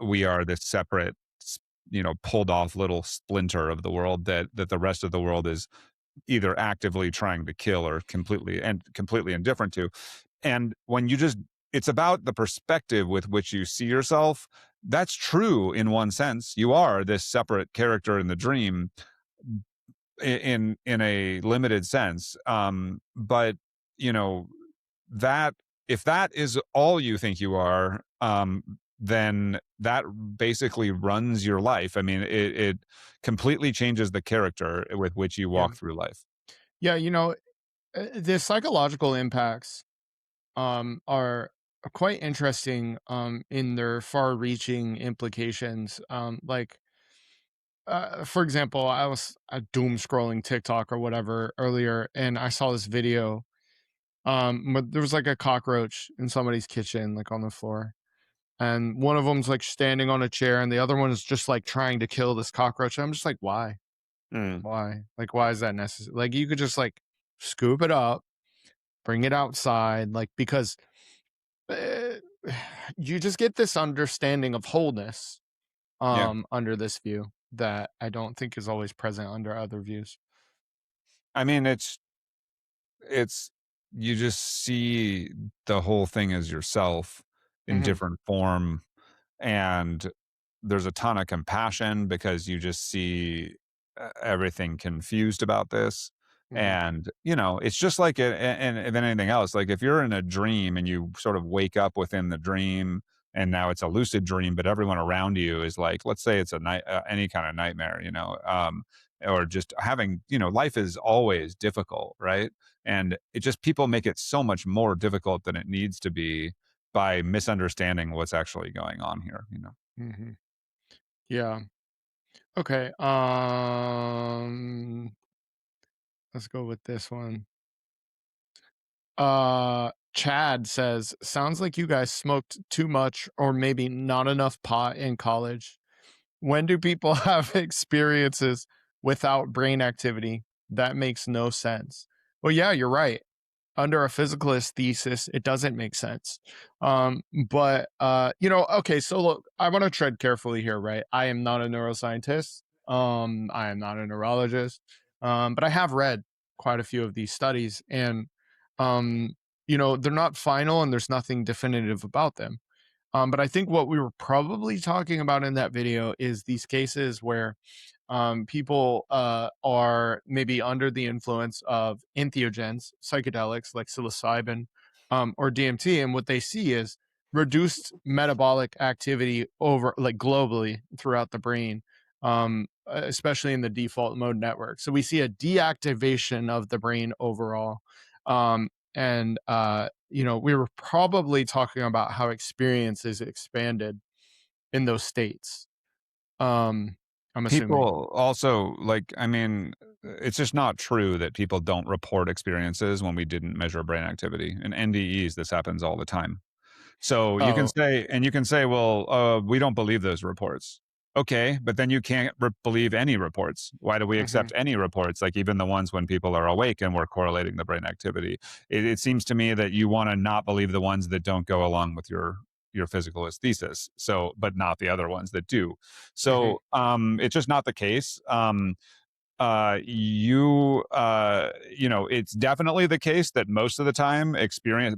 we are this separate, pulled off little splinter of the world that the rest of the world is either actively trying to kill or completely indifferent to. And when it's about the perspective with which you see yourself. That's true in one sense. You are this separate character in the dream, in a limited sense, but that if that is all you think you are, then that basically runs your life. I mean, it completely changes the character with which you yeah, walk through life. yeah, the psychological impacts are quite interesting in their far-reaching implications. Like, for example, I was doom scrolling TikTok or whatever earlier, and I saw this video. But there was like a cockroach in somebody's kitchen, like on the floor, and one of them's like standing on a chair, and the other one is just like trying to kill this cockroach. And I'm just like, why? Mm. Why? Like, why is that necessary? Like, you could just like scoop it up, bring it outside, like, because uh, you just get this understanding of wholeness Yeah. under this view that I don't think is always present under other views. I mean, it's you just see the whole thing as yourself in Hmm. different form, and there's a ton of compassion because you just see everything confused about this. Hmm. And it's just like and if anything else, like if you're in a dream and you sort of wake up within the dream, and now it's a lucid dream, but everyone around you is like, let's say it's a night, any kind of nightmare, or just having, life is always difficult, right? And it just, people make it so much more difficult than it needs to be by misunderstanding what's actually going on here. Hmm. Yeah. Okay. Let's go with this one. Chad says, sounds like you guys smoked too much or maybe not enough pot in college. When do people have experiences without brain activity? That makes no sense. Well, yeah, you're right. Under a physicalist thesis, it doesn't make sense. But okay, so look, I want to tread carefully here, right? I am not a neuroscientist. I am not a neurologist. But I have read quite a few of these studies, and um, they're not final and there's nothing definitive about them. But I think what we were probably talking about in that video is these cases where people are maybe under the influence of entheogens, psychedelics like psilocybin or DMT, and what they see is reduced metabolic activity over like globally throughout the brain, especially in the default mode network. So we see a deactivation of the brain overall. And we were probably talking about how experience is expanded in those states. I'm assuming. People also, like, I mean, it's just not true that people don't report experiences when we didn't measure brain activity. In NDEs, this happens all the time. So Oh. you can say, well, we don't believe those reports. Okay, but then you can't believe any reports. Why do we Mhm. accept any reports, like even the ones when people are awake and we're correlating the brain activity? It seems to me that you want to not believe the ones that don't go along with your your physicalist thesis. So, but not the other ones that do. Hmm. So it's just not the case. It's definitely the case that most of the time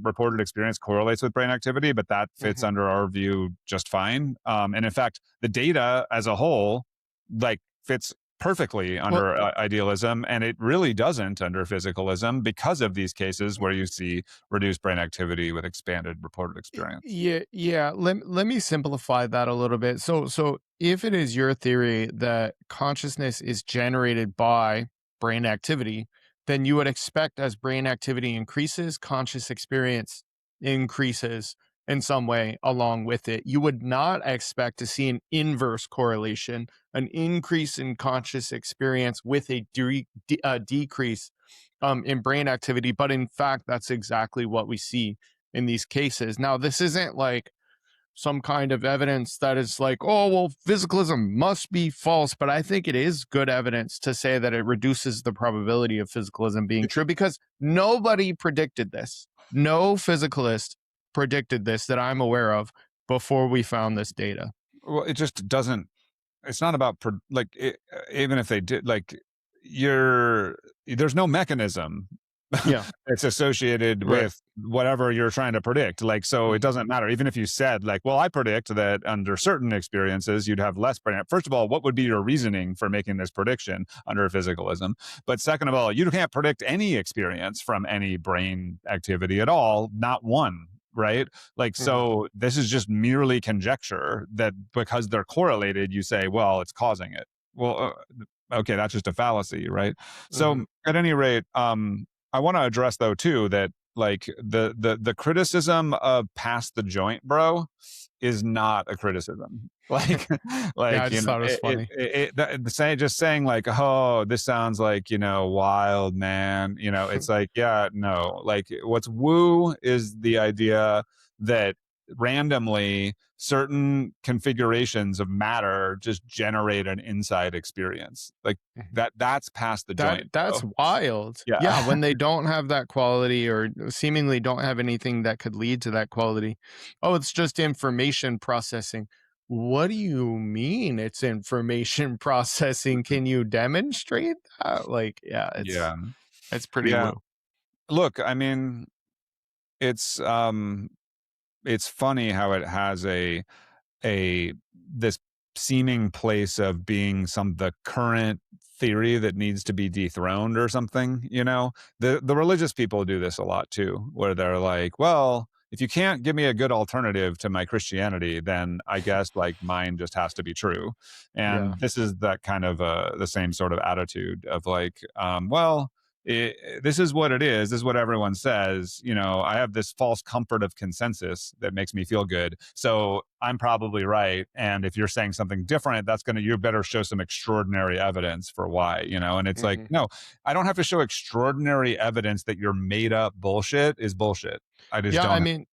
reported experience correlates with brain activity, but that fits Hmm. under our view just fine. And in fact, the data as a whole like fits perfectly Well, under idealism, and it really doesn't under physicalism because of these cases where you see reduced brain activity with expanded reported experience. yeah. Let me simplify that a little bit. So if it is your theory that consciousness is generated by brain activity, then you would expect as brain activity increases, conscious experience increases in some way along with it. You would not expect to see an inverse correlation, an increase in conscious experience with a decrease in brain activity. But in fact, that's exactly what we see in these cases. Now, this isn't like some kind of evidence that is like, oh, well, physicalism must be false. But I think it is good evidence to say that it reduces the probability of physicalism being true because nobody predicted this. No physicalist predicted this that I'm aware of before we found this data. Well, it just doesn't. It's not about even if they did, like, there's no mechanism Yeah. it's associated Right. with whatever you're trying to predict. Like, so it Mhm. doesn't matter. Even if you said, like, well, I predict that under certain experiences, you'd have less brain. First of all, what would be your reasoning for making this prediction under physicalism? But second of all, you can't predict any experience from any brain activity at all, not one. Right. Like, Mhm. so this is just merely conjecture that because they're correlated, you say, well, it's causing it. Well, okay, that's just a fallacy. Right. Mhm. So at any rate, I want to address though too that like the criticism of pass the joint, bro, is not a criticism. Like Yeah, I like just thought it was funny. just saying like, oh, this sounds like, wild, man. It's like, yeah, no. Like what's woo is the idea that randomly certain configurations of matter just generate an inside experience. Like that's past the joint, That's bro. wild. Yeah, Yeah. when they don't have that quality or seemingly don't have anything that could lead to that quality. Oh, it's just information processing. What do you mean it's information processing? Can you demonstrate that? Like, yeah, Yeah. it's pretty Yeah. woo. Look, I mean, it's it's funny how it has a this seeming place of being the current theory that needs to be dethroned or something. The religious people do this a lot too, where they're like, well, if you can't give me a good alternative to my Christianity, then I guess like mine just has to be true. Yeah. And this is that kind of the same sort of attitude of like, well, this is what it is. This is what everyone says. I have this false comfort of consensus that makes me feel good. So I'm probably right. And if you're saying something different, you better show some extraordinary evidence for why, and it's like, Mhm. no, I don't have to show extraordinary evidence that your made up bullshit is bullshit. I just Yeah, don't I have. mean,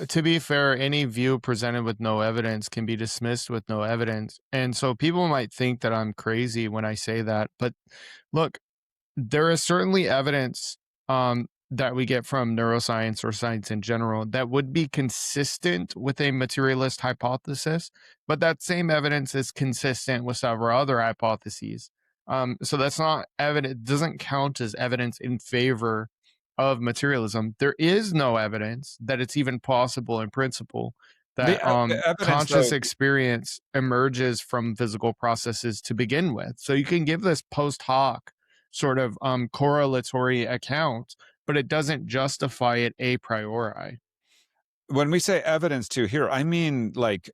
to be fair, any view presented with no evidence can be dismissed with no evidence. And so people might think that I'm crazy when I say that. But look, there is certainly evidence that we get from neuroscience or science in general that would be consistent with a materialist hypothesis, but that same evidence is consistent with several other hypotheses. So that's not evident, doesn't count as evidence in favor of materialism. There is no evidence that it's even possible in principle that The evidence conscious though. experience emerges from physical processes to begin with. So you can give this post hoc sort of correlatory account, but it doesn't justify it a priori. When we say evidence too here, I mean like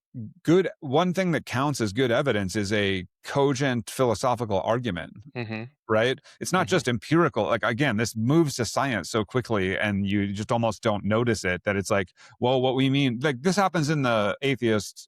one thing that counts as good evidence is a cogent philosophical argument. Hmm. Right? It's not Hmm. just empirical. Like, again, this moves to science so quickly and you just almost don't notice it, that it's like, well, what we mean, like this happens in the atheist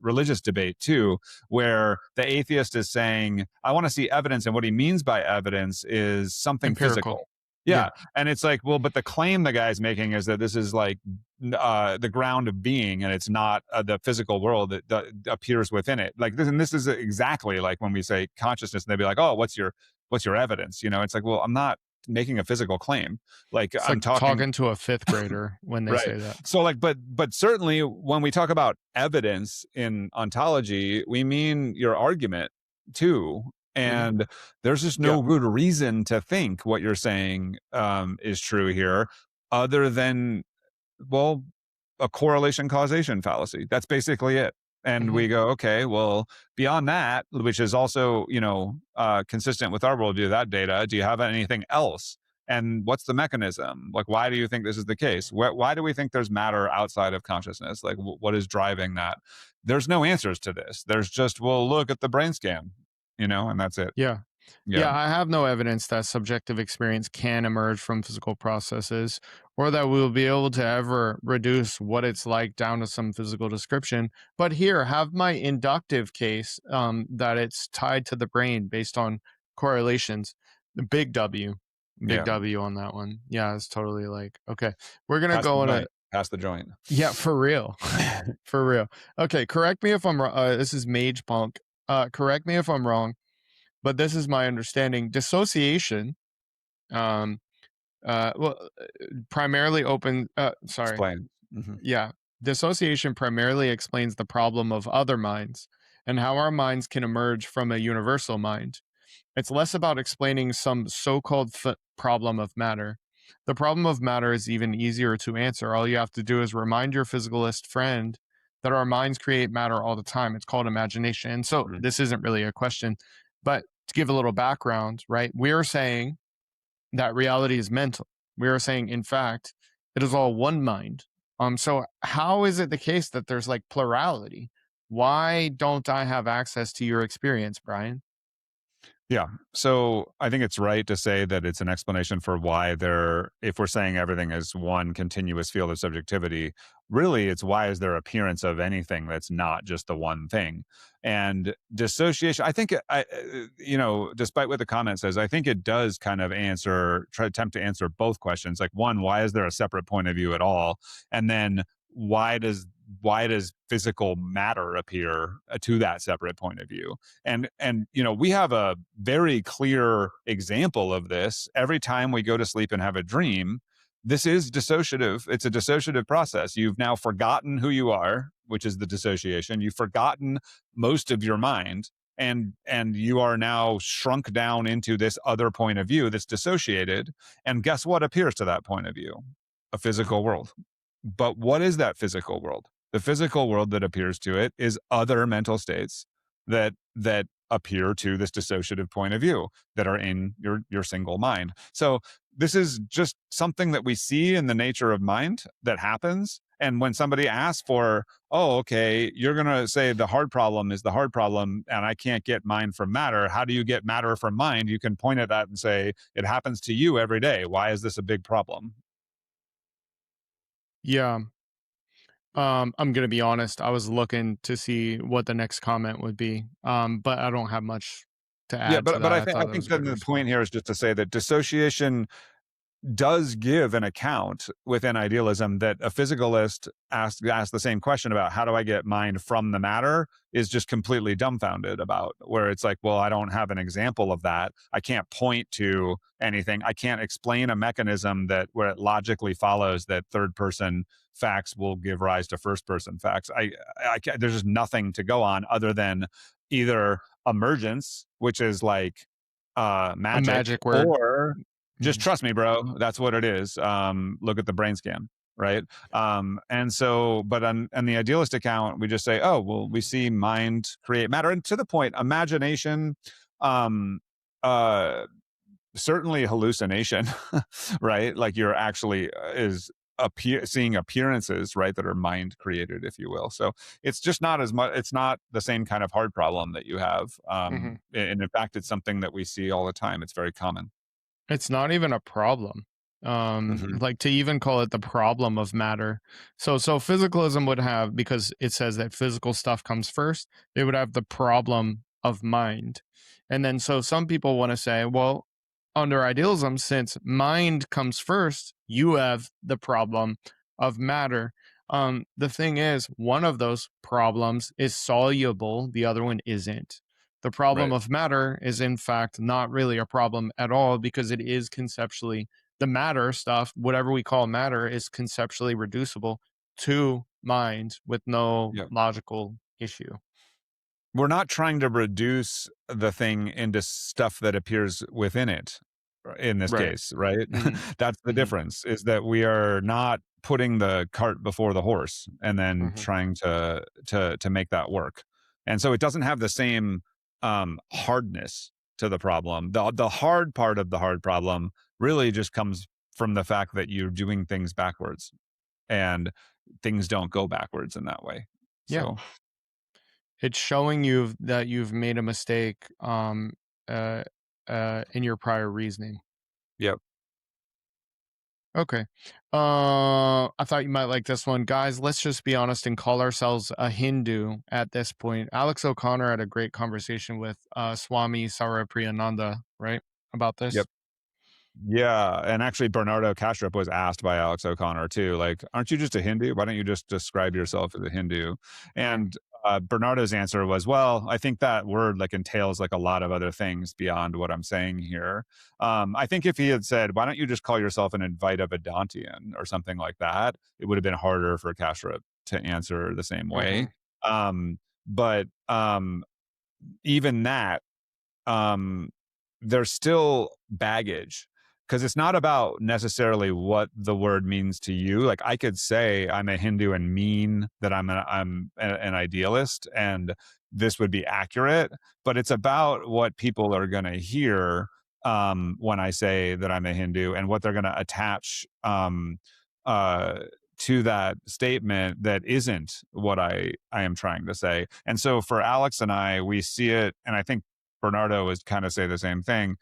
religious debate too, where the atheist is saying, I want to see evidence. And what he means by evidence is something Empirical. physical. Yeah. Yeah. And it's like, well, but the claim the guy's making is that this is like the ground of being, and it's not the physical world that appears within it. Like this, and this is exactly like when we say consciousness, and they'd be like, oh, what's your evidence? It's like, well, I'm not making a physical claim. Like It's I'm like talking talking to a fifth grader when they right. say that. So like, but certainly when we talk about evidence in ontology, we mean your argument too. And there's just Yeah. no good reason to think what you're saying is true here, other than, well, a correlation causation fallacy. That's basically it. And we go, okay, well, beyond that, which is also, consistent with our worldview, that data, do you have anything else? And what's the mechanism? Like, why do you think this is the case? Why do we think there's matter outside of consciousness? Like, what is driving that? There's no answers to this. There's just, well, look at the brain scan, and that's it. Yeah. Yeah. Yeah, I have no evidence that subjective experience can emerge from physical processes or that we will be able to ever reduce what it's like down to some physical description. But here, have my inductive case that it's tied to the brain based on correlations. The big W. Big Yeah. W on that one. Yeah, it's totally like, okay, we're going to Pass go the on a. joint. Pass the joint. Yeah, for real. For real. Okay, correct me if I'm wrong. This is Mage Punk. Correct me if I'm wrong, but this is my understanding. Dissociation, um, primarily Explain. Mm-hmm. yeah, dissociation primarily explains the problem of other minds and how our minds can emerge from a universal mind. It's less about explaining some so-called problem of matter. The problem of matter is even easier to answer. All you have to do is remind your physicalist friend that our minds create matter all the time. It's called imagination. And so this isn't really a question, but to give a little background, right? We're saying that reality is mental. We are saying, in fact, it is all one mind. So how is it the case that there's like plurality? Why don't I have access to your experience, Brian? Yeah. So I think it's right to say that it's an explanation for why if we're saying everything is one continuous field of subjectivity, really it's why is there appearance of anything that's not just the one thing? And dissociation, I think, despite what the comment says, I think it does kind of attempt to answer both questions. Like one, why is there a separate point of view at all? And then why does physical matter appear to that separate point of view? And we have a very clear example of this every time we go to sleep and have a dream. This is dissociative. It's a dissociative process. You've now forgotten who you are, which is the dissociation. You've forgotten most of your mind, and you are now shrunk down into this other point of view that's dissociated. And guess what appears to that point of view? A physical world. But what is that physical world? The physical world that appears to it is other mental states that appear to this dissociative point of view that are in your single mind. So this is just something that we see in the nature of mind that happens. And when somebody asks for, oh, okay, you're going to say the hard problem is the hard problem and I can't get mind from matter. How do you get matter from mind? You can point at that and say, it happens to you every day. Why is this a big problem? Yeah. I'm going to be honest. I was looking to see what the next comment would be. But I don't have much to add Yeah, to but that. I thought that think was a then good the point response. here is just to say that dissociation does give an account within idealism that a physicalist asked the same question about how do I get mind from the matter is just completely dumbfounded about, where it's like, well, I don't have an example of that. I can't point to anything. I can't explain a mechanism where it logically follows that third person facts will give rise to first person facts. There's just nothing to go on other than either emergence, which is like A magic, magic word. or just trust me, bro. That's what it is. Look at the brain scan, right? And so, but on the idealist account, we just say, oh, well, we see mind create matter, and to the point, imagination, uh, certainly hallucination, right? Like you're actually seeing appearances, right, that are mind created, if you will. So it's just not as much. It's not the same kind of hard problem that you have, and in fact, it's something that we see all the time. It's very common. It's not even a problem. Like to even call it the problem of matter. So physicalism would have, because it says that physical stuff comes first, it would have the problem of mind. And then so some people want to say, well, under idealism, since mind comes first, you have the problem of matter. The thing is, one of those problems is soluble, the other one isn't. The problem Right. of matter is, in fact, not really a problem at all because it is conceptually the matter stuff, whatever we call matter, is conceptually reducible to mind with no Yeah. logical issue. We're not trying to reduce the thing into stuff that appears within it in this Right. case, right? Mm-hmm. That's the Mm-hmm. difference, is that we are not putting the cart before the horse and then Mm-hmm. trying to make that work. And so it doesn't have the same hardness to the problem. The hard part of the hard problem really just comes from the fact that you're doing things backwards, and things don't go backwards in that way. Yeah. So, It's showing you that you've made a mistake uh, in your prior reasoning. yep. Okay. I thought you might like this one. Guys, let's just be honest and call ourselves a Hindu at this point. Alex O'Connor had a great conversation with Swami Sarapriyananda, right? About this. Yep. Yeah, and actually Bernardo Kastrup was asked by Alex O'Connor too, like, "Aren't you just a Hindu? Why don't you just describe yourself as a Hindu?" Mm, And Bernardo's answer was, "Well, I think that word like entails like a lot of other things beyond what I'm saying here. I think if he had said, 'Why don't you just call yourself an Advaita Vedantian?' or something like that, it would have been harder for Kastrup to answer the same way. mhm, Um, but even that, um, there's still baggage, because it's not about necessarily what the word means to you. Like, I could say I'm a Hindu and mean that an idealist, and this would be accurate, but it's about what people are going to hear when I say that I'm a Hindu, and what they're going to attach uh, to that statement that isn't what I am trying to say. And so for Alex and I, we see it, and I think Bernardo was kind of say the same thing,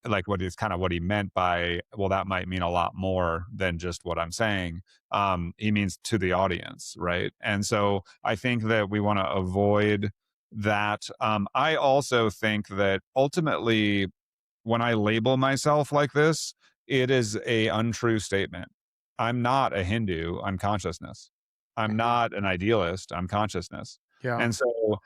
like what is kind of what he meant by, well, that might mean a lot more than just what I'm saying. He means to the audience, right? And so I think that we want to avoid that. I also think that ultimately, when I label myself like this, it is a untrue statement. I'm not a Hindu, I'm consciousness. I'm mhm. not an idealist, I'm consciousness. Yeah. And so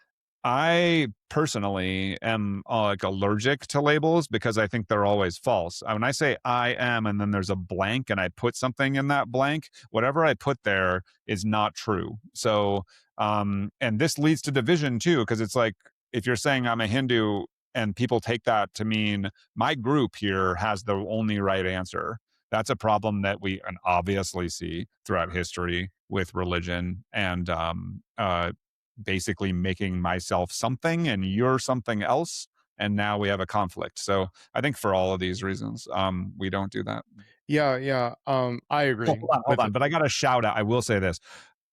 I personally am like allergic to labels, because I think they're always false. When I say I am and then there's a blank and I put something in that blank, whatever I put there is not true. So, and this leads to division too, because it's like, if you're saying I'm a Hindu and people take that to mean my group here has the only right answer, that's a problem that we can obviously see throughout history with religion, and basically making myself something and you're something else, and now we have a conflict. So I think for all of these reasons, we don't do that. Yeah, yeah. I Oh, agree hold with on, it. but I got to shout out, I will say this,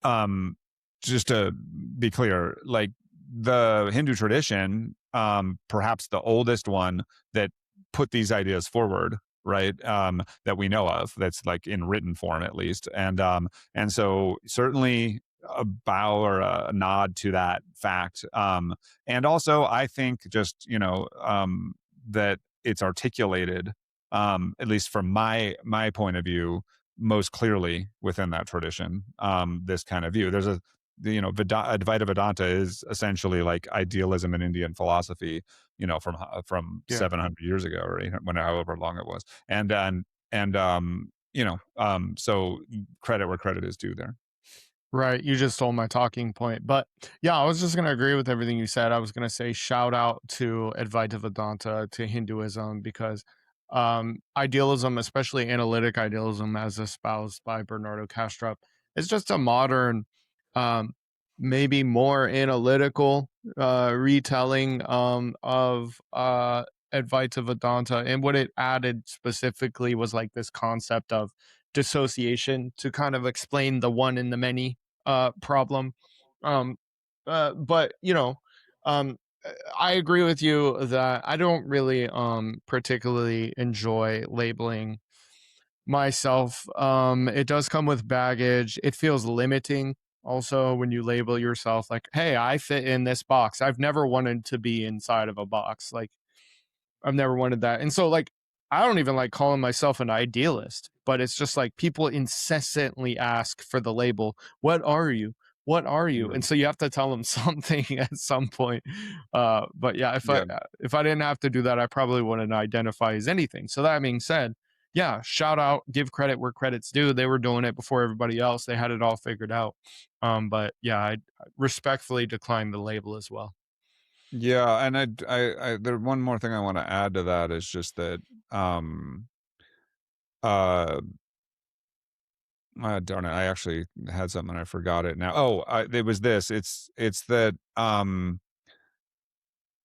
um just to be clear, like, the Hindu tradition, perhaps the oldest one that put these ideas forward, right, that we know of, that's like in written form at least, and so certainly a bow or a nod to that fact, and also I think just, that it's articulated, at least from my point of view, most clearly within that tradition, this kind of view. There's Advaita Vedanta is essentially like idealism in Indian philosophy, from Yeah. 700 years ago, or however long it was. And so credit where credit is due there. Right. You just stole my talking point. But yeah, I was just going to agree with everything you said. I was going to say shout out to Advaita Vedanta, to Hinduism, because idealism, especially analytic idealism as espoused by Bernardo Kastrup, is just a modern, um, maybe more analytical retelling of Advaita Vedanta. And what it added specifically was like this concept of dissociation to kind of explain the one and the many problem. Um, but um, I agree with you that I don't really particularly enjoy labeling myself. It does come with baggage. It feels limiting. Also, when you label yourself like, "Hey, I fit in this box," I've never wanted to be inside of a box. Like, I've never wanted that. And so like I don't even like calling myself an idealist, but it's just like people incessantly ask for the label, "What are you? what are you? And so you have to tell them something at some point. But yeah, if I didn't have to do that, I probably wouldn't identify as anything. So that being said, yeah, shout out, give credit where credit's due. They were doing it before everybody else. They had it all figured out. But yeah, I respectfully decline the label as well. Yeah, and there one more thing I want to add to that is just that uh darn it, I actually had something and I forgot it now. It was this. It's that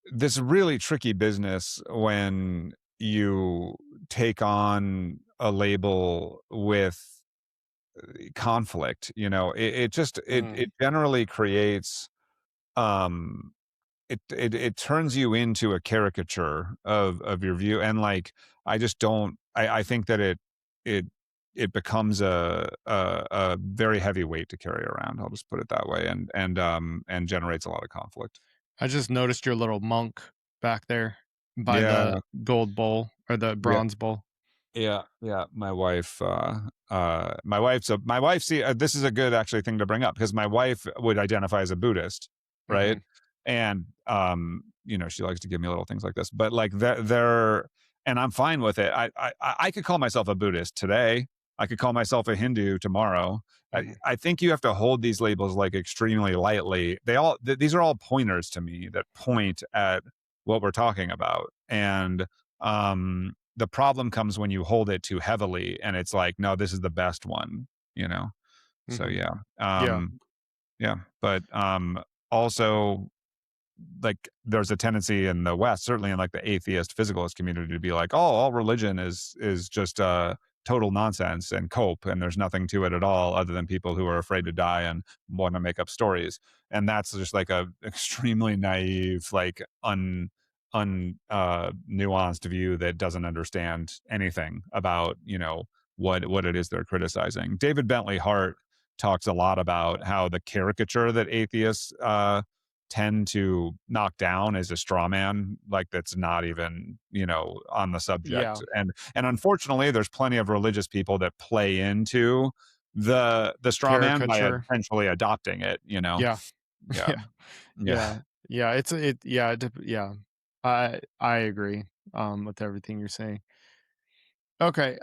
this really tricky business when you take on a label with conflict. It generally creates um it turns you into a caricature of your view, and like I just don't I think that it it becomes a very heavy weight to carry around. I'll just put it that way, and generates a lot of conflict. I just noticed your little monk back there by Yeah, the gold bowl or the yeah. bronze bowl. Yeah. My wife. See, this is a good actually thing to bring up because my wife would identify as a Buddhist, right? Mhm. And she likes to give me little things like this, but like they're, and I'm fine with it. I could call myself a Buddhist today. I could call myself a Hindu tomorrow. Mhm. I think you have to hold these labels like extremely lightly. These are all pointers to me that point at what we're talking about, and the problem comes when you hold it too heavily and it's like, no, this is the best one, you know? So Mhm. yeah. Yeah. Yeah. But also like there's a tendency in the West, certainly in like the atheist physicalist community, to be like, oh, all religion is just total nonsense and cope, and there's nothing to it at all other than people who are afraid to die and want to make up stories. And that's just like a extremely naive, like nuanced view that doesn't understand anything about, what it is they're criticizing. David Bentley Hart talks a lot about how the caricature that atheists tend to knock down is a straw man, like that's not even on the Yeah. subject. And unfortunately there's plenty of religious people that play into the straw man by Caricature. essentially adopting it. Yeah. Yeah. Yeah. Yeah. Yeah. Yeah. Yeah. I agree with everything you're saying. Okay.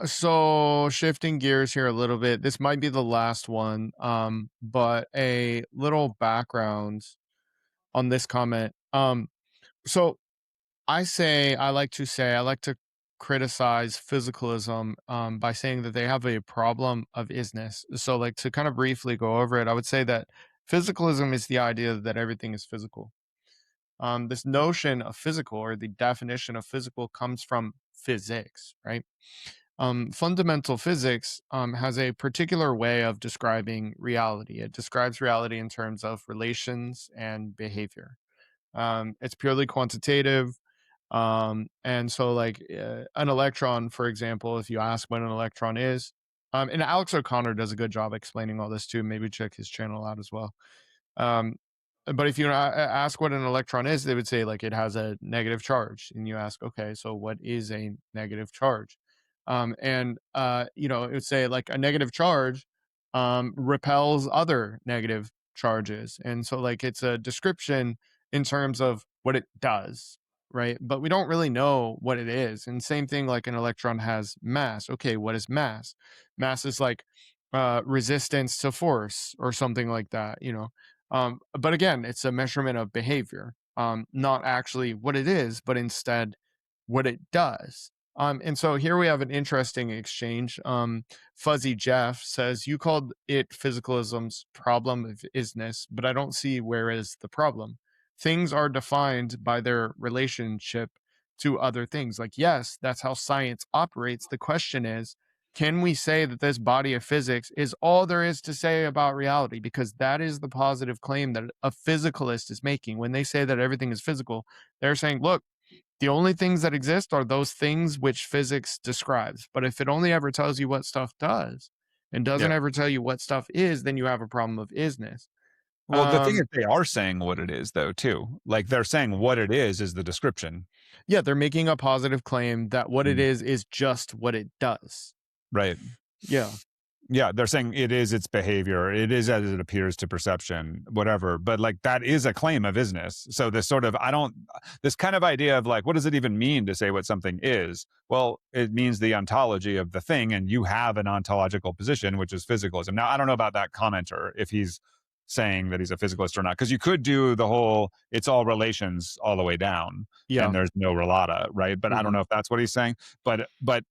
So shifting gears here a little bit. This might be the last one. But a little background on this comment. So I like to criticize physicalism by saying that they have a problem of isness. So, like, to kind of briefly go over it, I would say that physicalism is the idea that everything is physical. This notion of physical, or the definition of physical, comes from physics, right? Fundamental physics has a particular way of describing reality. It describes reality in terms of relations and behavior. It's purely quantitative. And so, like, an electron, for example, if you ask what an electron is, and Alex O'Connor does a good job explaining all this too. Maybe check his channel out as well. Um, but if you ask what an electron is, they would say like it has a negative charge, and you ask, okay, so what is a negative charge? It would say like a negative charge repels other negative charges, and so like it's a description in terms of what it does, right? But we don't really know what it is. And same thing, like an electron has mass. Okay, what is mass? Mass is like resistance to force or something like that. But again, it's a measurement of behavior, not actually what it is, but instead what it does. And so here we have an interesting exchange. Fuzzy Jeff says, you called it physicalism's problem of isness, but I don't see where is the problem. Things are defined by their relationship to other things. Like, yes, that's how science operates. The question is, can we say that this body of physics is all there is to say about reality? Because that is the positive claim that a physicalist is making. When they say that everything is physical, they're saying, look, the only things that exist are those things which physics describes. But if it only ever tells you what stuff does and Yeah. doesn't ever tell you what stuff is, then you have a problem of isness. Well, the thing is Um, they are saying what it is though too. Like they're saying what it is the description. yeah, they're making a positive claim that what it Mm. is just what it does. Right. Yeah. Yeah, they're saying it is its behavior, it is as it appears to perception, whatever. But like that is a claim of isness. So this sort of this kind of idea of like, what does it even mean to say what something is? Well, it means the ontology of the thing, and you have an ontological position, which is physicalism. Now, I don't know about that commenter if he's saying that he's a physicalist or not, because you could do the whole it's all relations all the way down, Yeah. and there's no relata, right? But I don't know if that's what he's saying. But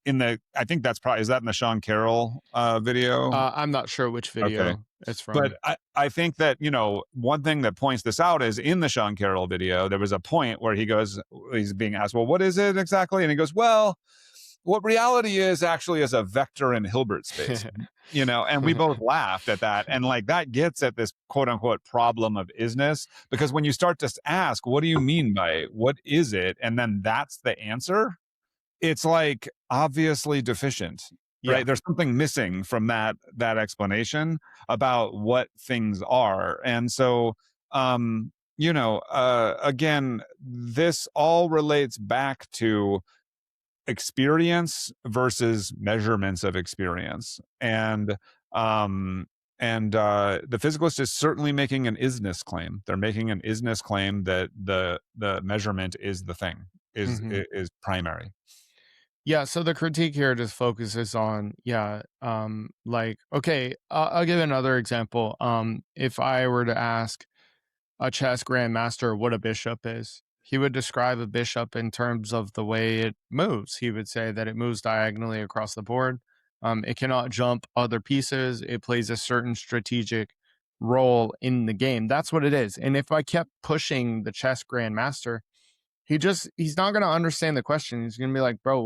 in the, I think that's probably, is that in the Sean Carroll video? I'm not sure which video Okay. it's from. But I think that, you know, one thing that points this out is in the Sean Carroll video, there was a point where he's being asked, well, what is it exactly? And he goes, well, what reality is actually is a vector in Hilbert space, you know, and we both laughed at that. And like that gets at this quote unquote problem of isness, because when you start to ask, what do you mean by it? What is it? And then that's the answer. It's like obviously deficient, right? Yeah. There's something missing from that explanation about what things are. And so, you know, again, this all relates back to experience versus measurements of experience. And the physicalist is certainly making an isness claim. They're making an isness claim that the measurement is the thing, is primary. Yeah, so the critique here just focuses on, like, okay, I'll give another example. If I were to ask a chess grandmaster what a bishop is, he would describe a bishop in terms of the way it moves. He would say that it moves diagonally across the board. It cannot jump other pieces. It plays a certain strategic role in the game. That's what it is. And if I kept pushing the chess grandmaster, he's not going to understand the question. He's going to be like, bro,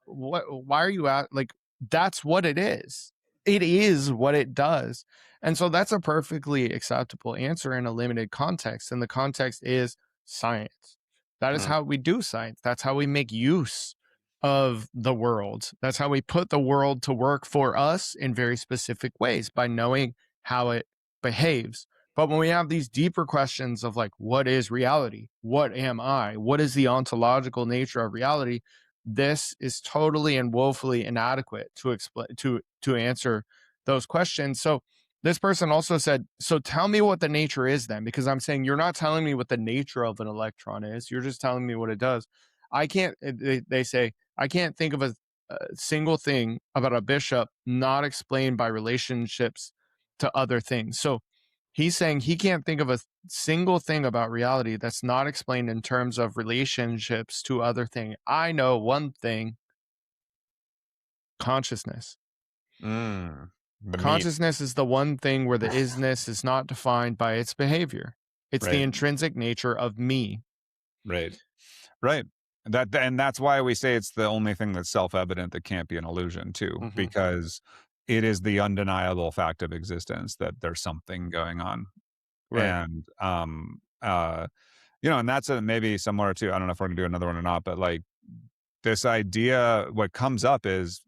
why are you at, like, that's what it is. It is what it does. And so that's a perfectly acceptable answer in a limited context. And the context is science. That is how we do science. That's how we make use of the world. That's how we put the world to work for us in very specific ways by knowing how it behaves. But when we have these deeper questions of like, what is reality? What am I? What is the ontological nature of reality? This is totally and woefully inadequate to explain, to answer those questions. So this person also said, so tell me what the nature is then, because I'm saying you're not telling me what the nature of an electron is. You're just telling me what it does. I can't, they say, I can't think of a single thing about a bishop not explained by relationships to other things. So he's saying he can't think of a single thing about reality that's not explained in terms of relationships to other things. I know one thing: consciousness. Consciousness is the one thing where the isness is not defined by its behavior. It's the intrinsic nature of me. Right. And that's why we say it's the only thing that's self-evident that can't be an illusion too, because it is the undeniable fact of existence that there's something going on. Right. And you know, and that's maybe similar to, I don't know if we're gonna do another one or not, but like this idea, what comes up is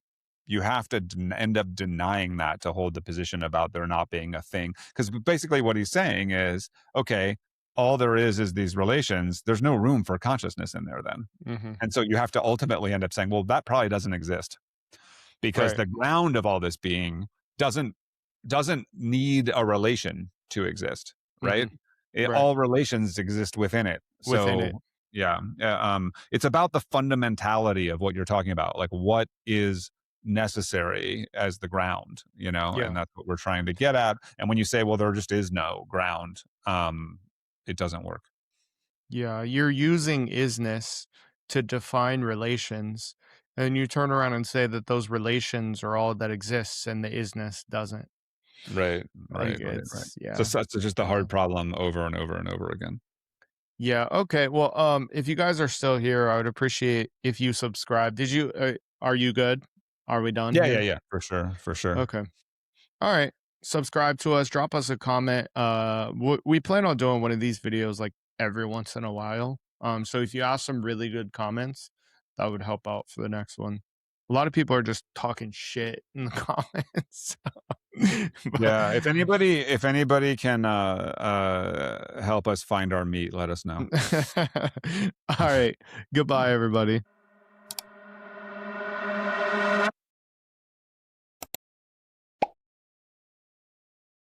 you have to end up denying that to hold the position about there not being a thing. Because basically what he's saying is, okay, all there is these relations. There's no room for consciousness in there then. And so you have to ultimately end up saying, well, that probably doesn't exist, because the ground of all this being doesn't need a relation to exist, right? All relations exist within it. It's about the fundamentality of what you're talking about, like what is necessary as the ground, you know, and that's what we're trying to get at. And when you say, well, there just is no ground, it doesn't work. Yeah, you're using isness to define relations, and you turn around and say that those relations are all that exists and the isness doesn't. Right. Yeah. So it's just a hard problem over and over and over again. Yeah. Okay. Well, if you guys are still here, I would appreciate if you subscribe. Did you? Are you good? Are we done? Yeah. For sure. Okay. All right. Subscribe to us. Drop us a comment. We plan on doing one of these videos like every once in a while. So if you ask some really good comments, that would help out for the next one. A lot of people are just talking shit in the comments. Yeah. If anybody can help us find our meat, let us know. All right. Goodbye, everybody.